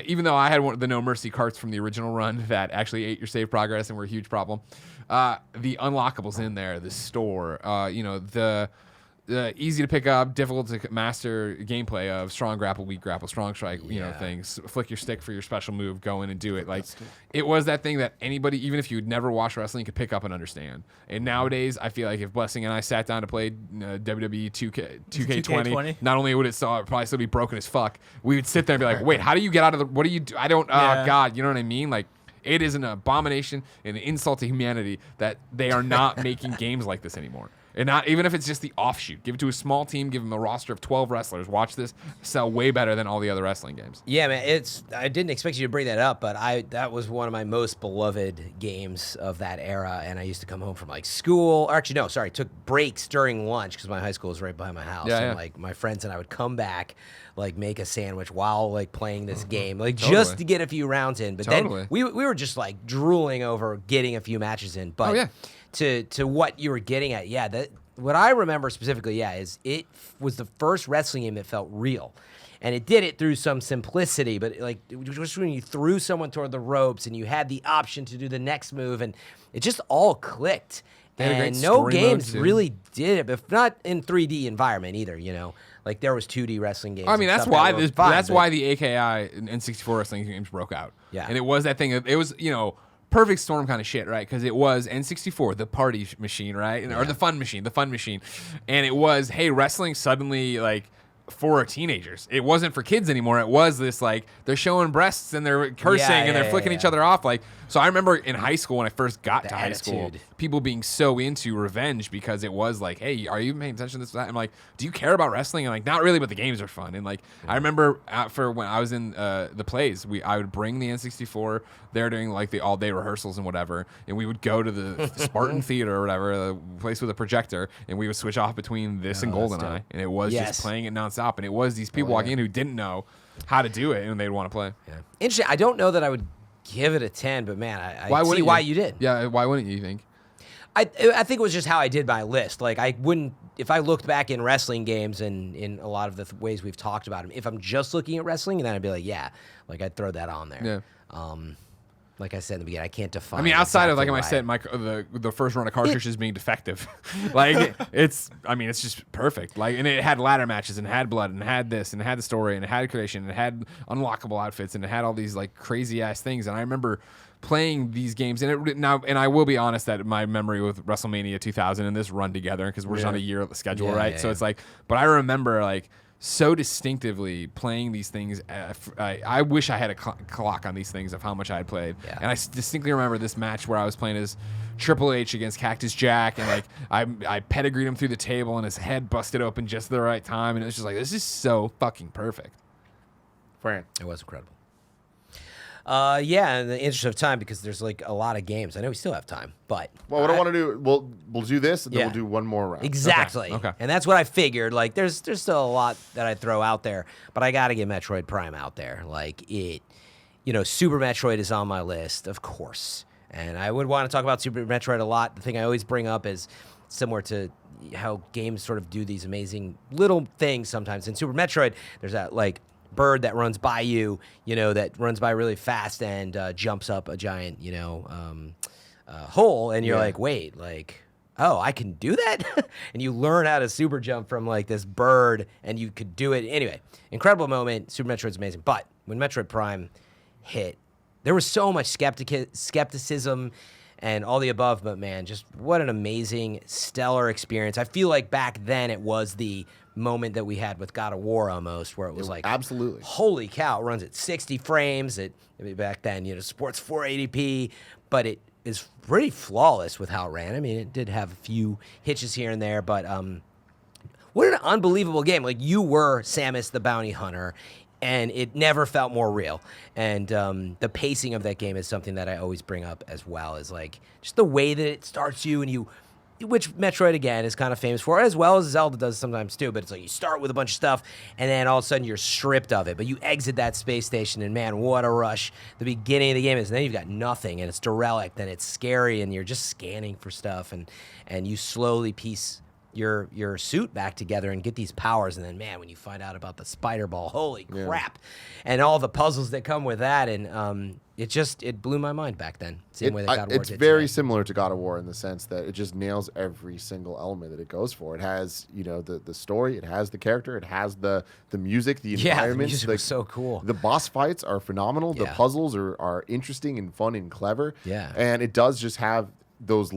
even though I had one of the No Mercy carts from the original run that actually ate your save progress and were a huge problem, the unlockables in there, the store, the easy to pick up, difficult to master gameplay of strong grapple, weak grapple, strong strike, things. Flick your stick for your special move, go in and do it. Like it was that thing that anybody, even if you'd never watched wrestling, could pick up and understand. And nowadays, I feel like if Blessing and I sat down to play WWE 2K20, not only would it probably still be broken as fuck, we would sit there and be like, wait, how do you get out of the? What do you do? I don't. God, you know what I mean? Like. It is an abomination and an insult to humanity that they are not making games like this anymore. And not even if it's just the offshoot. Give it to a small team, give them a roster of 12 wrestlers. Watch this sell way better than all the other wrestling games. Yeah, man, I didn't expect you to bring that up, but that was one of my most beloved games of that era, and I used to come home from like school, or actually no, sorry, took breaks during lunch because my high school was right behind my house, and like my friends and I would come back, like make a sandwich while like playing this game, like just to get a few rounds in. But then we were just like drooling over getting a few matches in. But to what you were getting at, what I remember specifically, is it was the first wrestling game that felt real. And it did it through some simplicity, but like just when you threw someone toward the ropes and you had the option to do the next move, and it just all clicked. And no games really did it, if not in 3D environment either, Like there was 2D wrestling games. I mean, that's why why the AKI and N64 wrestling games broke out. Yeah. And it was that thing. It was, perfect storm kind of shit, right? Because it was N64, the party machine, right? Or the fun machine. And it was, hey, wrestling suddenly, like, for teenagers. It wasn't for kids anymore. It was this, like, they're showing breasts and they're cursing and they're flicking each other off. Like, so I remember in high school, when I first got to high school, people being so into Revenge because it was like, hey, are you paying attention to this? I'm like, do you care about wrestling? And like, not really, but the games are fun. And like, I remember for when I was in the plays, I would bring the N64 there during like the all-day rehearsals and whatever, and we would go to the Spartan Theater or whatever, the place with a projector, and we would switch off between this and GoldenEye, and it was just playing it nonstop, and it was these people walking in who didn't know how to do it, and they'd want to play. Yeah. Interesting. I don't know that I would give it a 10, but man, I see why you did. Yeah, why wouldn't you think? I think it was just how I did my list. Like I wouldn't, if I looked back in wrestling games and in a lot of the ways we've talked about them, if I'm just looking at wrestling, then I'd be like, like I'd throw that on there. Yeah. Like I said in the beginning, I can't define. I mean, outside of like I said, the first run of cartridges being defective, like it's just perfect. Like, and it had ladder matches and it had blood and it had this and it had the story and it had creation and it had unlockable outfits and it had all these like crazy ass things. And I remember playing these games, and I will be honest that my memory with WrestleMania 2000 and this run together because we're just on a year schedule, right? So it's like, but I remember like so distinctively playing these things. I wish I had a clock on these things of how much I had played. Yeah. And I distinctly remember this match where I was playing as Triple H against Cactus Jack, and like I pedigreed him through the table, and his head busted open just at the right time, and it was just like, this is so fucking perfect. Fran. It was incredible. In the interest of time, because there's like a lot of games. I know we still have time, but what I want to do, we'll do this, and then we'll do one more round. Exactly. Okay. And that's what I figured. Like, there's still a lot that I'd throw out there, but I got to get Metroid Prime out there. Like Super Metroid is on my list, of course, and I would want to talk about Super Metroid a lot. The thing I always bring up is similar to how games sort of do these amazing little things sometimes. In Super Metroid, there's that like bird that runs by you, that runs by really fast and jumps up a giant, hole, and you're like, wait, like, oh, I can do that? And you learn how to super jump from like this bird, and you could do it. Anyway, incredible moment. Super Metroid's amazing. But when Metroid Prime hit, there was so much skepticism and all the above, but man, just what an amazing, stellar experience. I feel like back then it was the moment that we had with God of War almost, where it was like, absolutely, holy cow, it runs at 60 frames. Back then, supports 480p, but it is pretty flawless with how it ran. I mean, it did have a few hitches here and there, but what an unbelievable game. Like, you were Samus the bounty hunter, and it never felt more real. And the pacing of that game is something that I always bring up as well, is like just the way that it starts you, and which Metroid, again, is kind of famous for, as well as Zelda does sometimes too, but it's like you start with a bunch of stuff, and then all of a sudden you're stripped of it, but you exit that space station, and man, what a rush the beginning of the game is, and then you've got nothing, and it's derelict, and it's scary, and you're just scanning for stuff, and you slowly piece your suit back together and get these powers, and then, man, when you find out about the spider ball, holy crap, and all the puzzles that come with that, and it blew my mind back then. Same way that God of War it's did very today. similar to God of War in the sense that it just nails every single element that it goes for. It has, the story, it has the character, it has the music, the environment. The music was so cool. The boss fights are phenomenal. The puzzles are interesting and fun and clever. Yeah. And it does just have those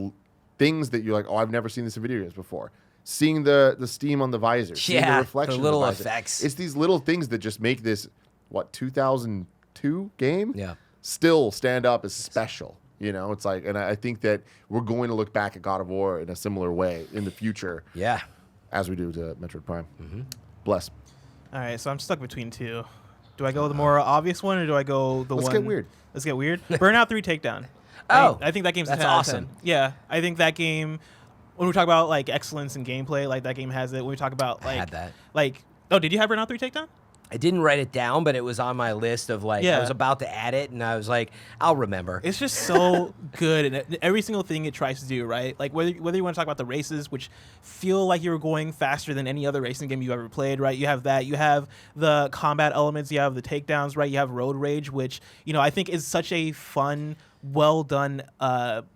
things that you're like, oh, I've never seen this in video games before. Seeing the steam on the visor, seeing the reflection, the little of the visor. effects. It's these little things that just make this 2002 game Yeah. still stand up as special. It's like, and I think that we're going to look back at God of War in a similar way in the future. Yeah. As we do to Metroid Prime. Bless. All right, so I'm stuck between two. Do I go the more obvious one, or do I go the one? Let's get weird. Let's get weird. Burnout 3 Takedown. Oh, I think that game's a that's 10 out of awesome. 10. Yeah, I think that game. When we talk about like excellence in gameplay, like that game has it. When we talk about I had that. Oh, did you have Burnout 3 Takedown? I didn't write it down, but it was on my list of I was about to add it, and I was like, I'll remember. It's just so good, and every single thing it tries to do, right? Like whether you want to talk about the races, which feel like you were going faster than any other racing game you ever played, right? You have that. You have the combat elements. You have the takedowns, right? You have road rage, which I think is such a fun, well done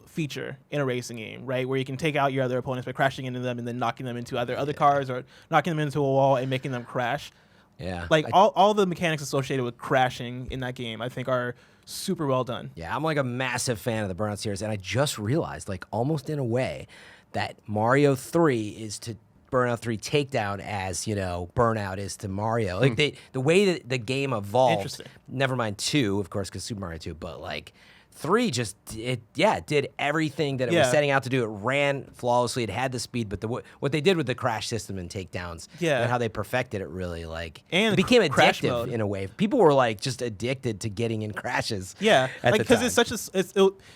feature in a racing game, right? Where you can take out your other opponents by crashing into them and then knocking them into other cars, or knocking them into a wall and making them crash. Yeah. Like all the mechanics associated with crashing in that game, I think are super well done. Yeah, I'm like a massive fan of the Burnout series, and I just realized, like almost in a way, that Mario 3 is to Burnout 3 Takedown as, Burnout is to Mario. Like the way that the game evolved, Interesting. never mind 2, of course, because Super Mario 2, but like 3 just, it did everything that it was setting out to do. It ran flawlessly. It had the speed, but what they did with the crash system and takedowns, and how they perfected it really, and it became crash addictive mode. in a way. People were like just addicted to getting in crashes. Yeah, at the because time. it's such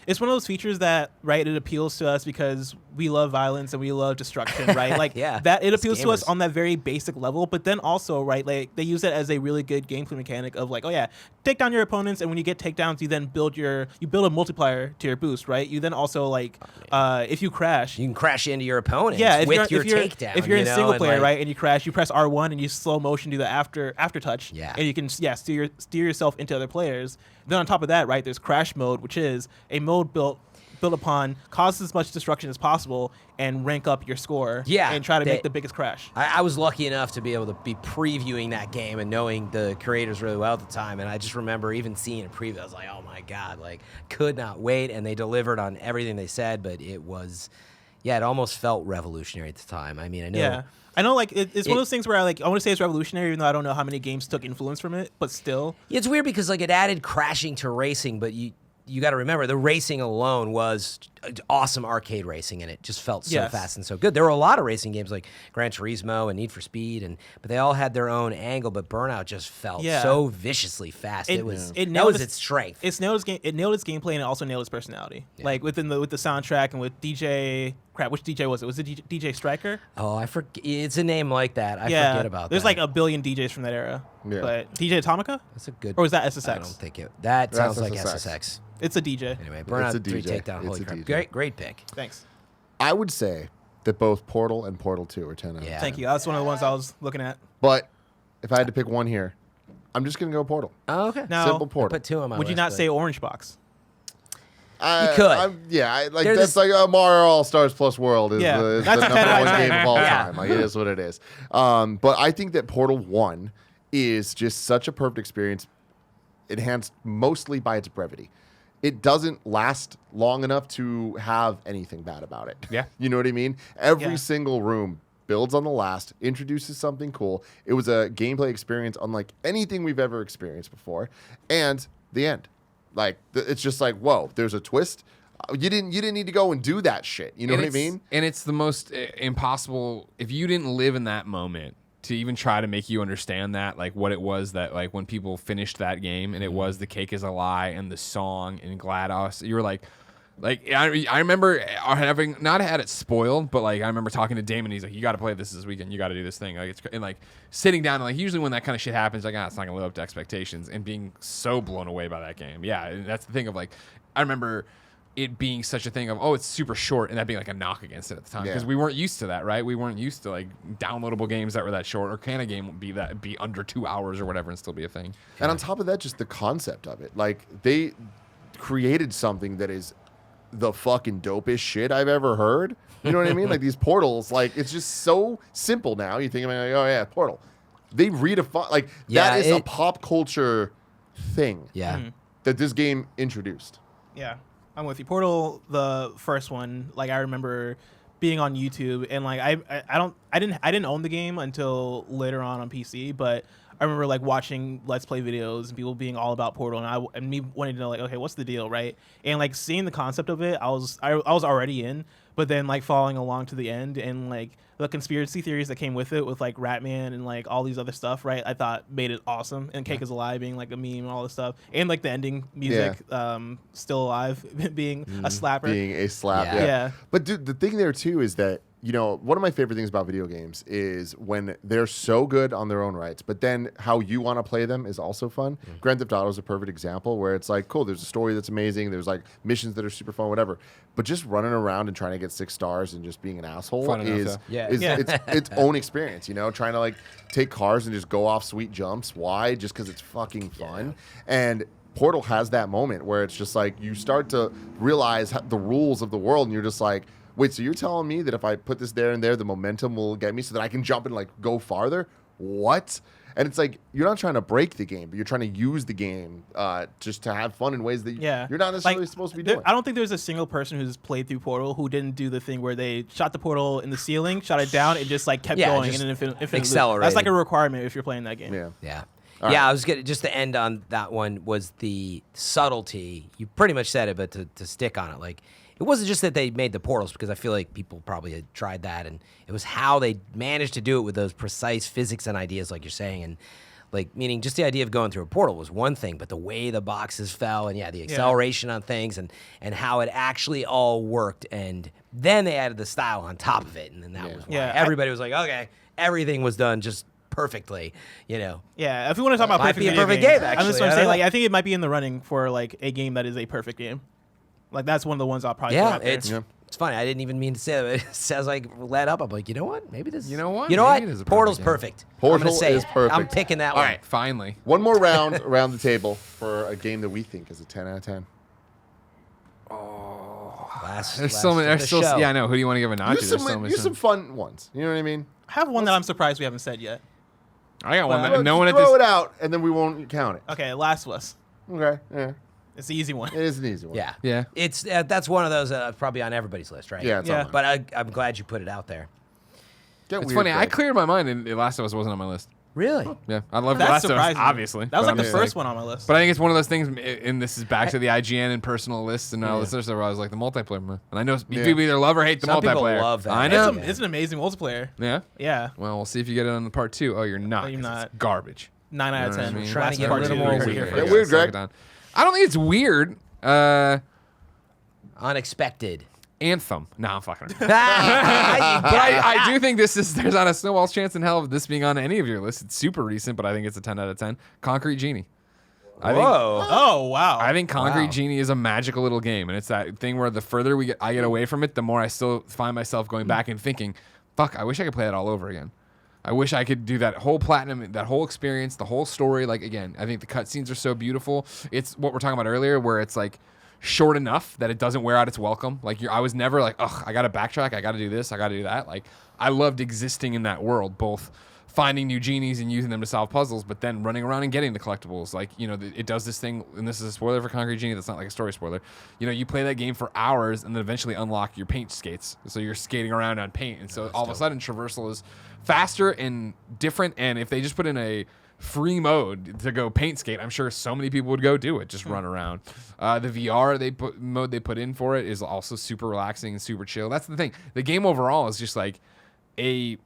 it's one of those features that, right, it appeals to us because we love violence and we love destruction, right? Like that it appeals to us on that very basic level, but then also, right, like they use it as a really good gameplay mechanic of like, oh yeah, take down your opponents, and when you get takedowns, you then build a multiplier to your boost, right? You then also if you crash, you can crash into your opponent if with your you're, takedown. If you're in single player, like, right, and you crash, you press R1 and you slow motion do the after touch, and you can steer yourself into other players. Then on top of that, right, there's crash mode, which is a mode built upon cause as much destruction as possible and rank up your score, and try to make the biggest crash. I was lucky enough to be able to be previewing that game and knowing the creators really well at the time, and I just remember even seeing a preview, I was like, oh my god, like could not wait, and they delivered on everything they said, but it was, it almost felt revolutionary at the time. I mean, I know. Yeah. I know, like, it's one of those things where I want to say it's revolutionary, even though I don't know how many games took influence from it, but still. It's weird because, like, it added crashing to racing, but you got to remember, the racing alone was awesome arcade racing, and it just felt so fast and so good. There were a lot of racing games like Gran Turismo and Need for Speed, but they all had their own angle, but Burnout just felt so viciously fast. That was its strength. It nailed its gameplay, and it also nailed its personality. Yeah. Like with the soundtrack and with DJ... Crap, which DJ was it? Was it DJ Stryker? Oh, I forget. It's a name like that. I forget about There's that. like a billion DJs from that era. Yeah. But DJ Atomica? That's a good... Or was that SSX? I don't think it... That sounds like SSX. It's a DJ. Anyway, Burnout It's a 3 DJ. Takedown. It's Holy a crap. DJ. Great pick. Thanks. I would say that both Portal and Portal 2 are 10 out of 10. Yeah. Thank you. That's one of the ones I was looking at. But if I had to pick one here, I'm just gonna go Portal. Oh, okay. Now, Simple I Portal. put 2 on my would list. you not but- say Orange Box? You could. Like They're that's like Mario All Stars Plus World is Yeah, the that's a number 10 out of one 10. game of all Yeah. time. Like it is what it is. But I think that Portal 1 is just such a perfect experience, enhanced mostly by its brevity. It doesn't last long enough to have anything bad about it. Yeah. You know what I mean? Every Yeah. single room builds on the last, introduces something cool. It was a gameplay experience unlike anything we've ever experienced before. And the end. Like it's just like, whoa, there's a twist. You didn't need to go and do that shit. You know And what I it's- mean? And it's the most impossible if you didn't live in that moment to even try to make you understand that, like what it was that like when people finished that game and it was the cake is a lie and the song and GLaDOS, you were like I remember having not had it spoiled, but like I remember talking to Damon. He's like, "You got to play this weekend. You got to do this thing." Like it's and like sitting down and like usually when that kind of shit happens, like it's not gonna live up to expectations, and being so blown away by that game. Yeah, and that's the thing of like I remember it being such a thing of it's super short and that being like a knock against it at the time because Yeah. we weren't used to that, right? We weren't used to like downloadable games that were that short, or can a game be under 2 hours or whatever and still be a thing? And on top of that, just the concept of it. Like they created something that is the fucking dopest shit I've ever heard. You know what I mean? Like these portals, like it's just so simple now. You think about like, oh yeah, portal. They redefine like Yeah, that is a it- pop culture thing Yeah. that this game introduced. Yeah, I'm with you. Portal, the first one, like I remember being on YouTube and like I didn't own the game until later on PC, but I remember like watching Let's Play videos and people being all about Portal and me wanting to know like, okay, what's the deal, right? And like seeing the concept of it, I was already in, but then like following along to the end and like the conspiracy theories that came with it, with like Ratman and like all these other stuff, right? I thought made it awesome. And Cake is Alive being like a meme and all this stuff, and like the ending music, Still Alive being a slapper. Being a slap. Yeah. Yeah. Yeah. But dude, the thing there too is that, you know, one of my favorite things about video games is when they're so good on their own rights, but then how you want to play them is also fun. Grand Theft Auto is a perfect example where it's like, cool, there's a story that's amazing, there's like missions that are super fun, whatever. But just running around and trying to get 6 stars and just being an asshole Fun enough, is yeah. is Yeah. its own experience, you know, trying to like take cars and just go off sweet jumps. Why? Just because it's fucking fun. And Portal has that moment where it's just like you start to realize the rules of the world and you're just like, wait, so you're telling me that if I put this there and there, the momentum will get me so that I can jump and like go farther? What? And it's like you're not trying to break the game, but you're trying to use the game just to have fun in ways that you're not necessarily supposed to be doing. I don't think there's a single person who's played through Portal who didn't do the thing where they shot the portal in the ceiling, shot it down, and just like kept Yeah, going just in an infinite loop. accelerated. That's like a requirement if you're playing that game. Yeah. Yeah. All Yeah, right. I was gonna just to end on that one was the subtlety. You pretty much said it, but to stick on it, like it wasn't just that they made the portals, because I feel like people probably had tried that, and it was how they managed to do it with those precise physics and ideas, like you're saying, and like meaning just the idea of going through a portal was one thing, but the way the boxes fell and the acceleration on things and how it actually all worked, and then they added the style on top of it, and then that was why everybody was like, okay, everything was done just perfectly, you know. Yeah, if you want to talk about Might perfect be a video perfect games, game, I'm actually. just I going to say, don't like, know. I think it might be in the running for like a game that is a perfect game. Like that's one of the ones I'll probably put Yeah, out there. it's funny. I didn't even mean to say that. It says like let up. I'm like, you know what? Maybe this. You know what? You know Maybe what? it is a Portal's perfect game. perfect. I'm Portal gonna say is it. perfect. I'm picking that All one. right, finally. One more round around the table for a game that we think is a 10 out of 10. There's so many. There's still. show. Yeah, I know. Who do you want to give a nod to? Use There's so many. some fun ones. You know what I mean? I have one that I'm surprised we haven't said yet. I got one. Well, That, no one at throw this. it out, and then we won't count it. Okay, Last of Us. Okay, yeah, It's the easy one. it is an easy one. Yeah. Yeah. It's that's one of those probably on everybody's list, right? Yeah, it's Yeah. on mine. But I'm glad you put it out there. Get It's weird, funny. I Greg. cleared my mind, and The Last of Us wasn't on my list. Really? Yeah, I love The That's Last of Us, surprising. obviously. That was but like the I'm first just one on my list. But I think it's one of those things, and this is back to the IGN and personal lists and all this other stuff. Where I was like the multiplayer, man. And I know people either love or hate the Some people multiplayer. love that. I it's, know. it's an amazing multiplayer. Yeah. Yeah. Well, we'll see if you get it on the part 2. Oh, you're not. No, you're 'cause not. It's garbage. 9 out of You know what 10. I mean? Trying to Last get a part little two. more You heard it weird. here Yeah, first. weird, Suck Greg. it down. I don't think it's weird. Unexpected. Anthem. No, I'm fucking. But I I do think there's not a snowball's chance in hell of this being on any of your lists. It's super recent, but I think it's a 10 out of 10. Concrete Genie. I think Oh, wow. I think Concrete Wow. Genie is a magical little game, and it's that thing where the further I get away from it, the more I still find myself going back and thinking, "Fuck, I wish I could play that all over again." I wish I could do that whole platinum, that whole experience, the whole story. Like, again, I think the cutscenes are so beautiful. It's what we're talking about earlier, where it's like short enough that it doesn't wear out its welcome. Like, I was never like, ugh, I got to backtrack. I got to do this. I got to do that. Like, I loved existing in that world, both finding new genies and using them to solve puzzles, but then running around and getting the collectibles. Like, you know, it does this thing, and this is a spoiler for Concrete Genie. That's not like a story spoiler. You know, you play that game for hours and then eventually unlock your paint skates. So you're skating around on paint. And so all of a sudden, traversal is faster and different. And if they just put in a free mode to go paint skate, I'm sure so many people would go do it, just run around. The VR mode they put in for it is also super relaxing and super chill. That's the thing. The game overall is just like a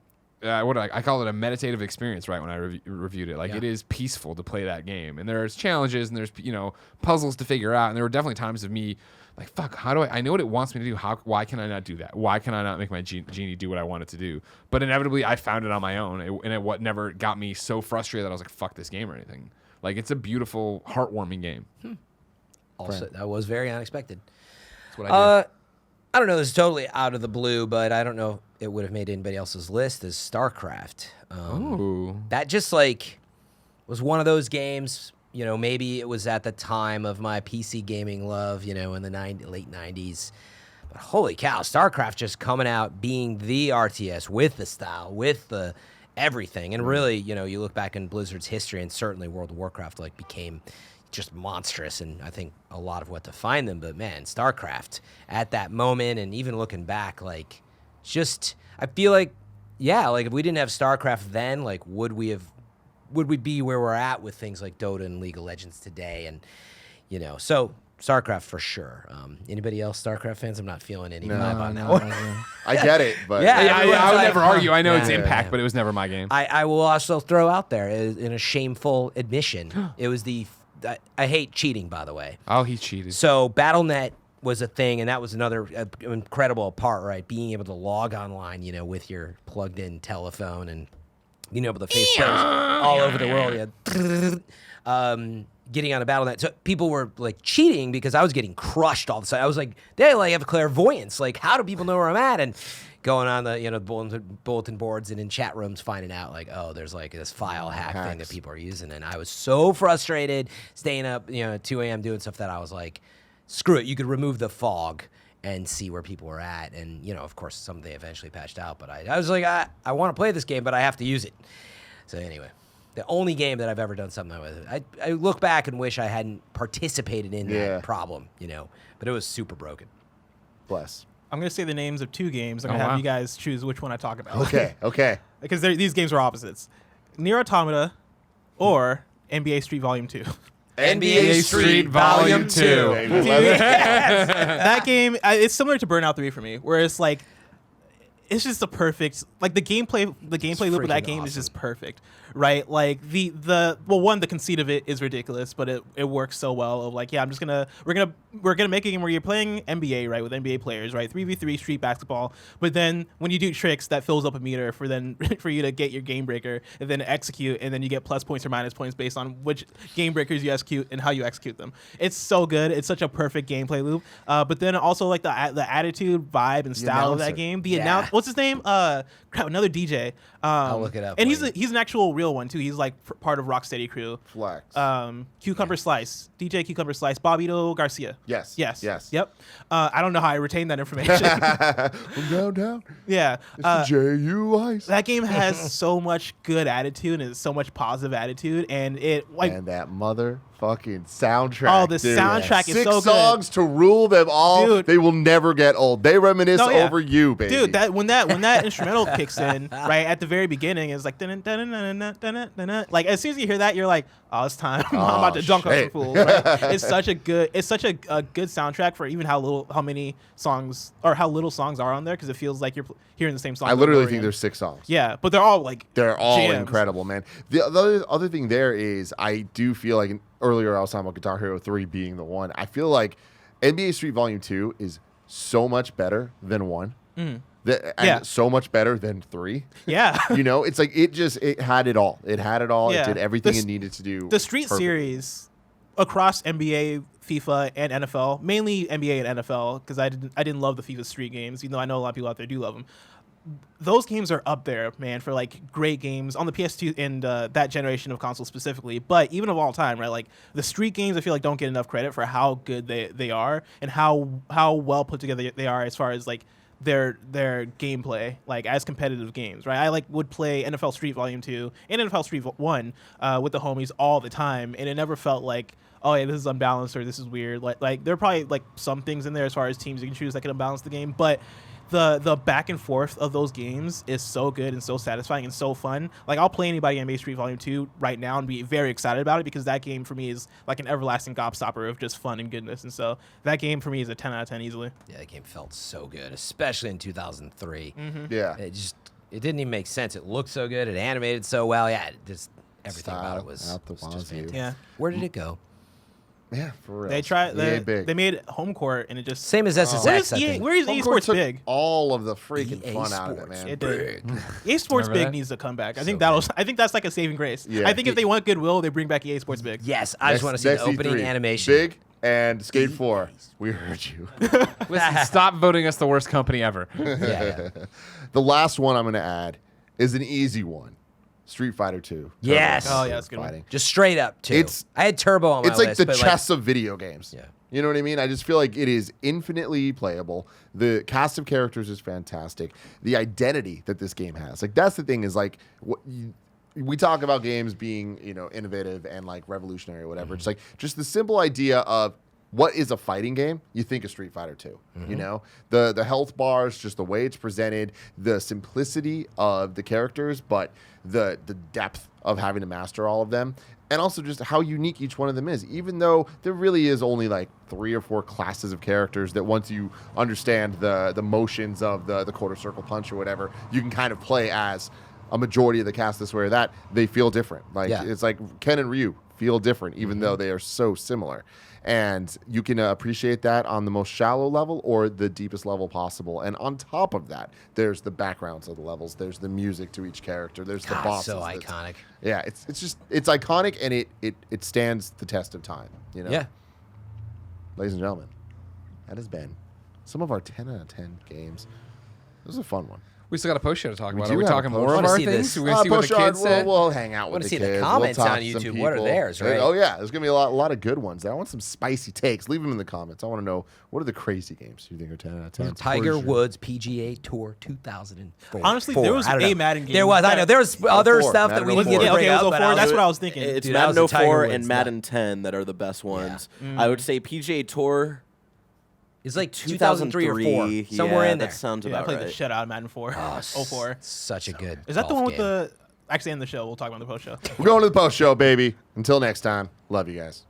I call it a meditative experience, right? When I reviewed it, like, it is peaceful to play that game, and there's challenges and there's, you know, puzzles to figure out, and there were definitely times of me like, fuck, how do I know what it wants me to do? Why can I not do that? Why can I not make my genie do what I want it to do? But inevitably, I found it on my own, and it what never got me so frustrated that I was like, fuck this game or anything. Like, it's a beautiful, heartwarming game. Also, that was very unexpected. That's what I did. I don't know. This is totally out of the blue, but I don't know if it would have made anybody else's list. Is StarCraft. Ooh. That just like was one of those games. You know, maybe it was at the time of my PC gaming love. You know, in the late '90s. But holy cow, StarCraft just coming out, being the RTS with the style, with the everything, and really, you know, you look back in Blizzard's history, and certainly World of Warcraft like became just monstrous, and I think a lot of what defined them. But man, StarCraft at that moment, and even looking back, like, just I feel like, yeah, like if we didn't have StarCraft then, like would we be where we're at with things like Dota and League of Legends today? And you know, so StarCraft for sure. Anybody else StarCraft fans? I'm not feeling any vibe on that one. I get it, but Yeah, I would like, never argue. I know yeah, it's yeah, Impact, yeah. but it was never my game. I will also throw out there in a shameful admission, it was I hate cheating, by the way. Oh, he cheated. So Battle.net was a thing, and that was another incredible part, right? Being able to log online, you know, with your plugged-in telephone and being able to face players all over the world. Yeah. Getting on a Battle.net. So people were, like, cheating because I was getting crushed all of a sudden. I was like, they, like, have clairvoyance. Like, how do people know where I'm at? And going on the, you know, bulletin boards and in chat rooms finding out, like, oh, there's, like, this file hack thing that people are using. And I was so frustrated staying up, you know, at 2 a.m. doing stuff that I was like, screw it. You could remove the fog and see where people were at. And, you know, of course, some they eventually patched out. But I was like, I want to play this game, but I have to use it. So anyway, the only game that I've ever done something with. I look back and wish I hadn't participated in that problem, you know. But it was super broken. bless. I'm going to say the names of 2 games. I'm going to have you guys choose which one I talk about. Okay. Because these games are opposites. Nier Automata or NBA Street Volume 2. NBA Street Volume 2. That game, it's similar to Burnout 3 for me, where it's like, it's just the perfect, like the gameplay loop of that game is just perfect, right? Like the conceit of it is ridiculous, but it works so well. Of like, yeah, we're gonna make a game where you're playing NBA, right, with NBA players, right, 3v3 street basketball. But then when you do tricks, that fills up a meter for you to get your game breaker and then execute, and then you get plus points or minus points based on which game breakers you execute and how you execute them. It's so good. It's such a perfect gameplay loop. But then also like the attitude, vibe, and style of that game. What's his name? Another DJ. I'll look it up. And he's an actual real one too. He's like part of Rocksteady crew. Flex. Cucumber Slice. DJ Cucumber Slice. Bobito Garcia. Yes. Yep. I don't know how I retained that information. From downtown. Yeah. It's the J.U. Ice. That game has so much good attitude and so much positive attitude, and and that motherfucking soundtrack. Oh, the soundtrack is 6 so good. songs to rule them all. Dude. They will never get old. They reminisce over you, baby. Dude, when that instrumental kicks in, right at the very beginning, it's like dun, dun, dun, dun, dun, dun, dun, dun. Like as soon as you hear that, you're like, oh, it's time. I'm about to dunk on some fools. Right? It's such a good soundtrack for even how little songs are on there, because it feels like you're hearing the same song. I literally think there's 6 songs. Yeah, but they're all jams. Incredible, man. The other thing there is, I do feel like earlier I was talking about Guitar Hero 3 being the one. I feel like NBA Street Volume 2 is so much better than 1. And so much better than 3. Yeah. You know, it's like it had it all. It had it all. Yeah. It did everything it needed to do. The Street series across NBA, FIFA, and NFL, mainly NBA and NFL, because I didn't love the FIFA Street games, even though I know a lot of people out there do love them. those games are up there, man, for like great games on the PS2 and that generation of consoles specifically. But even of all time, right? Like the Street games, I feel like don't get enough credit for how good they are and how well put together they are as far as like their gameplay, like as competitive games, right? I like would play NFL Street Volume 2 and NFL Street 1 with the homies all the time, and it never felt like, oh yeah, this is unbalanced or this is weird. Like there are probably like some things in there as far as teams you can choose that can unbalance the game, but the back and forth of those games is so good and so satisfying and so fun. Like I'll play anybody NBA Street Volume 2 right now and be very excited about it because that game for me is like an everlasting gobstopper of just fun and goodness. And so that game for me is a 10 out of 10 easily. Yeah, that game felt so good, especially in 2003. Yeah. It didn't even make sense. It looked so good. It animated so well. Yeah, just everything about it was out the just wazoo. fantastic. Yeah. Where did it go? Yeah, for real. They tried. EA big. They made home court and it just Same as SSX, Where is I EA, think. where is Home EA Court Sports took big? all of the freaking EA fun out of it, Sports. man. It did. EA Sports Remember Big that? needs to come back. I So think I think that's like a saving grace. Yeah. I think if they want goodwill, they bring back EA Sports Big. Yes, I just want to see the Next opening E3. animation. Big and Skate 4. We heard you. Listen, stop voting us the worst company ever. Yeah. The last one I'm going to add is an easy one. Street Fighter 2. Yes. Oh, yeah, that's a good one. Fighting. Just straight up, too. It's- I had Turbo on my It's like list, the but chess of video games. Yeah. You know what I mean? I just feel like it is infinitely playable. The cast of characters is fantastic. The identity that this game has. Like, that's the thing is, like, we talk about games being, innovative and, like, revolutionary or whatever. It's like just the simple idea of what is a fighting game? You think of Street Fighter 2. You know? The health bars, just the way it's presented, the simplicity of the characters, but the depth of having to master all of them. And also just how unique each one of them is, even though there really is only like 3 or 4 classes of characters that once you understand the motions of the quarter circle punch or whatever, you can kind of play as a majority of the cast this way or that. They feel different. Like It's like Ken and Ryu feel different, even though they are so similar. And you can appreciate that on the most shallow level or the deepest level possible. And on top of that, there's the backgrounds of the levels. There's the music to each character. There's the God, bosses. so iconic. Yeah, it's iconic and it stands the test of time. Yeah. Ladies and gentlemen, that has been some of our 10 out of 10 games. This was a fun one. We still got a post show to talk about. do Are we have a talking post more show. of Wanna our see things? this. We're gonna see what the kids said. We'll hang out with Wanna the see the kids. comments we'll talk on to some YouTube. What are people. theirs, right? Oh yeah, there's gonna be a lot of good ones. I want some spicy takes. Leave them in the comments. I want to know what are the crazy games you think are 10 out of 10. Tiger For sure. Woods PGA Tour 2004. Honestly, there was I don't a know. Madden game. There was. I know. There was other 04, stuff that we Madden didn't get 04. to bring it was up. but 04. I That's was- what I was thinking. It's Dude, I was Madden a Tiger 04 Woods and nut. Madden 10 that are the best ones. I would say PGA Tour It's like 2003 or 4, somewhere in there. That sounds I about played right. the shit out of Madden 4. 04. Such a good. Is that the golf one with game. the? Actually, in the show, we'll talk about the post show. We're going to the post show, baby. Until next time, love you guys.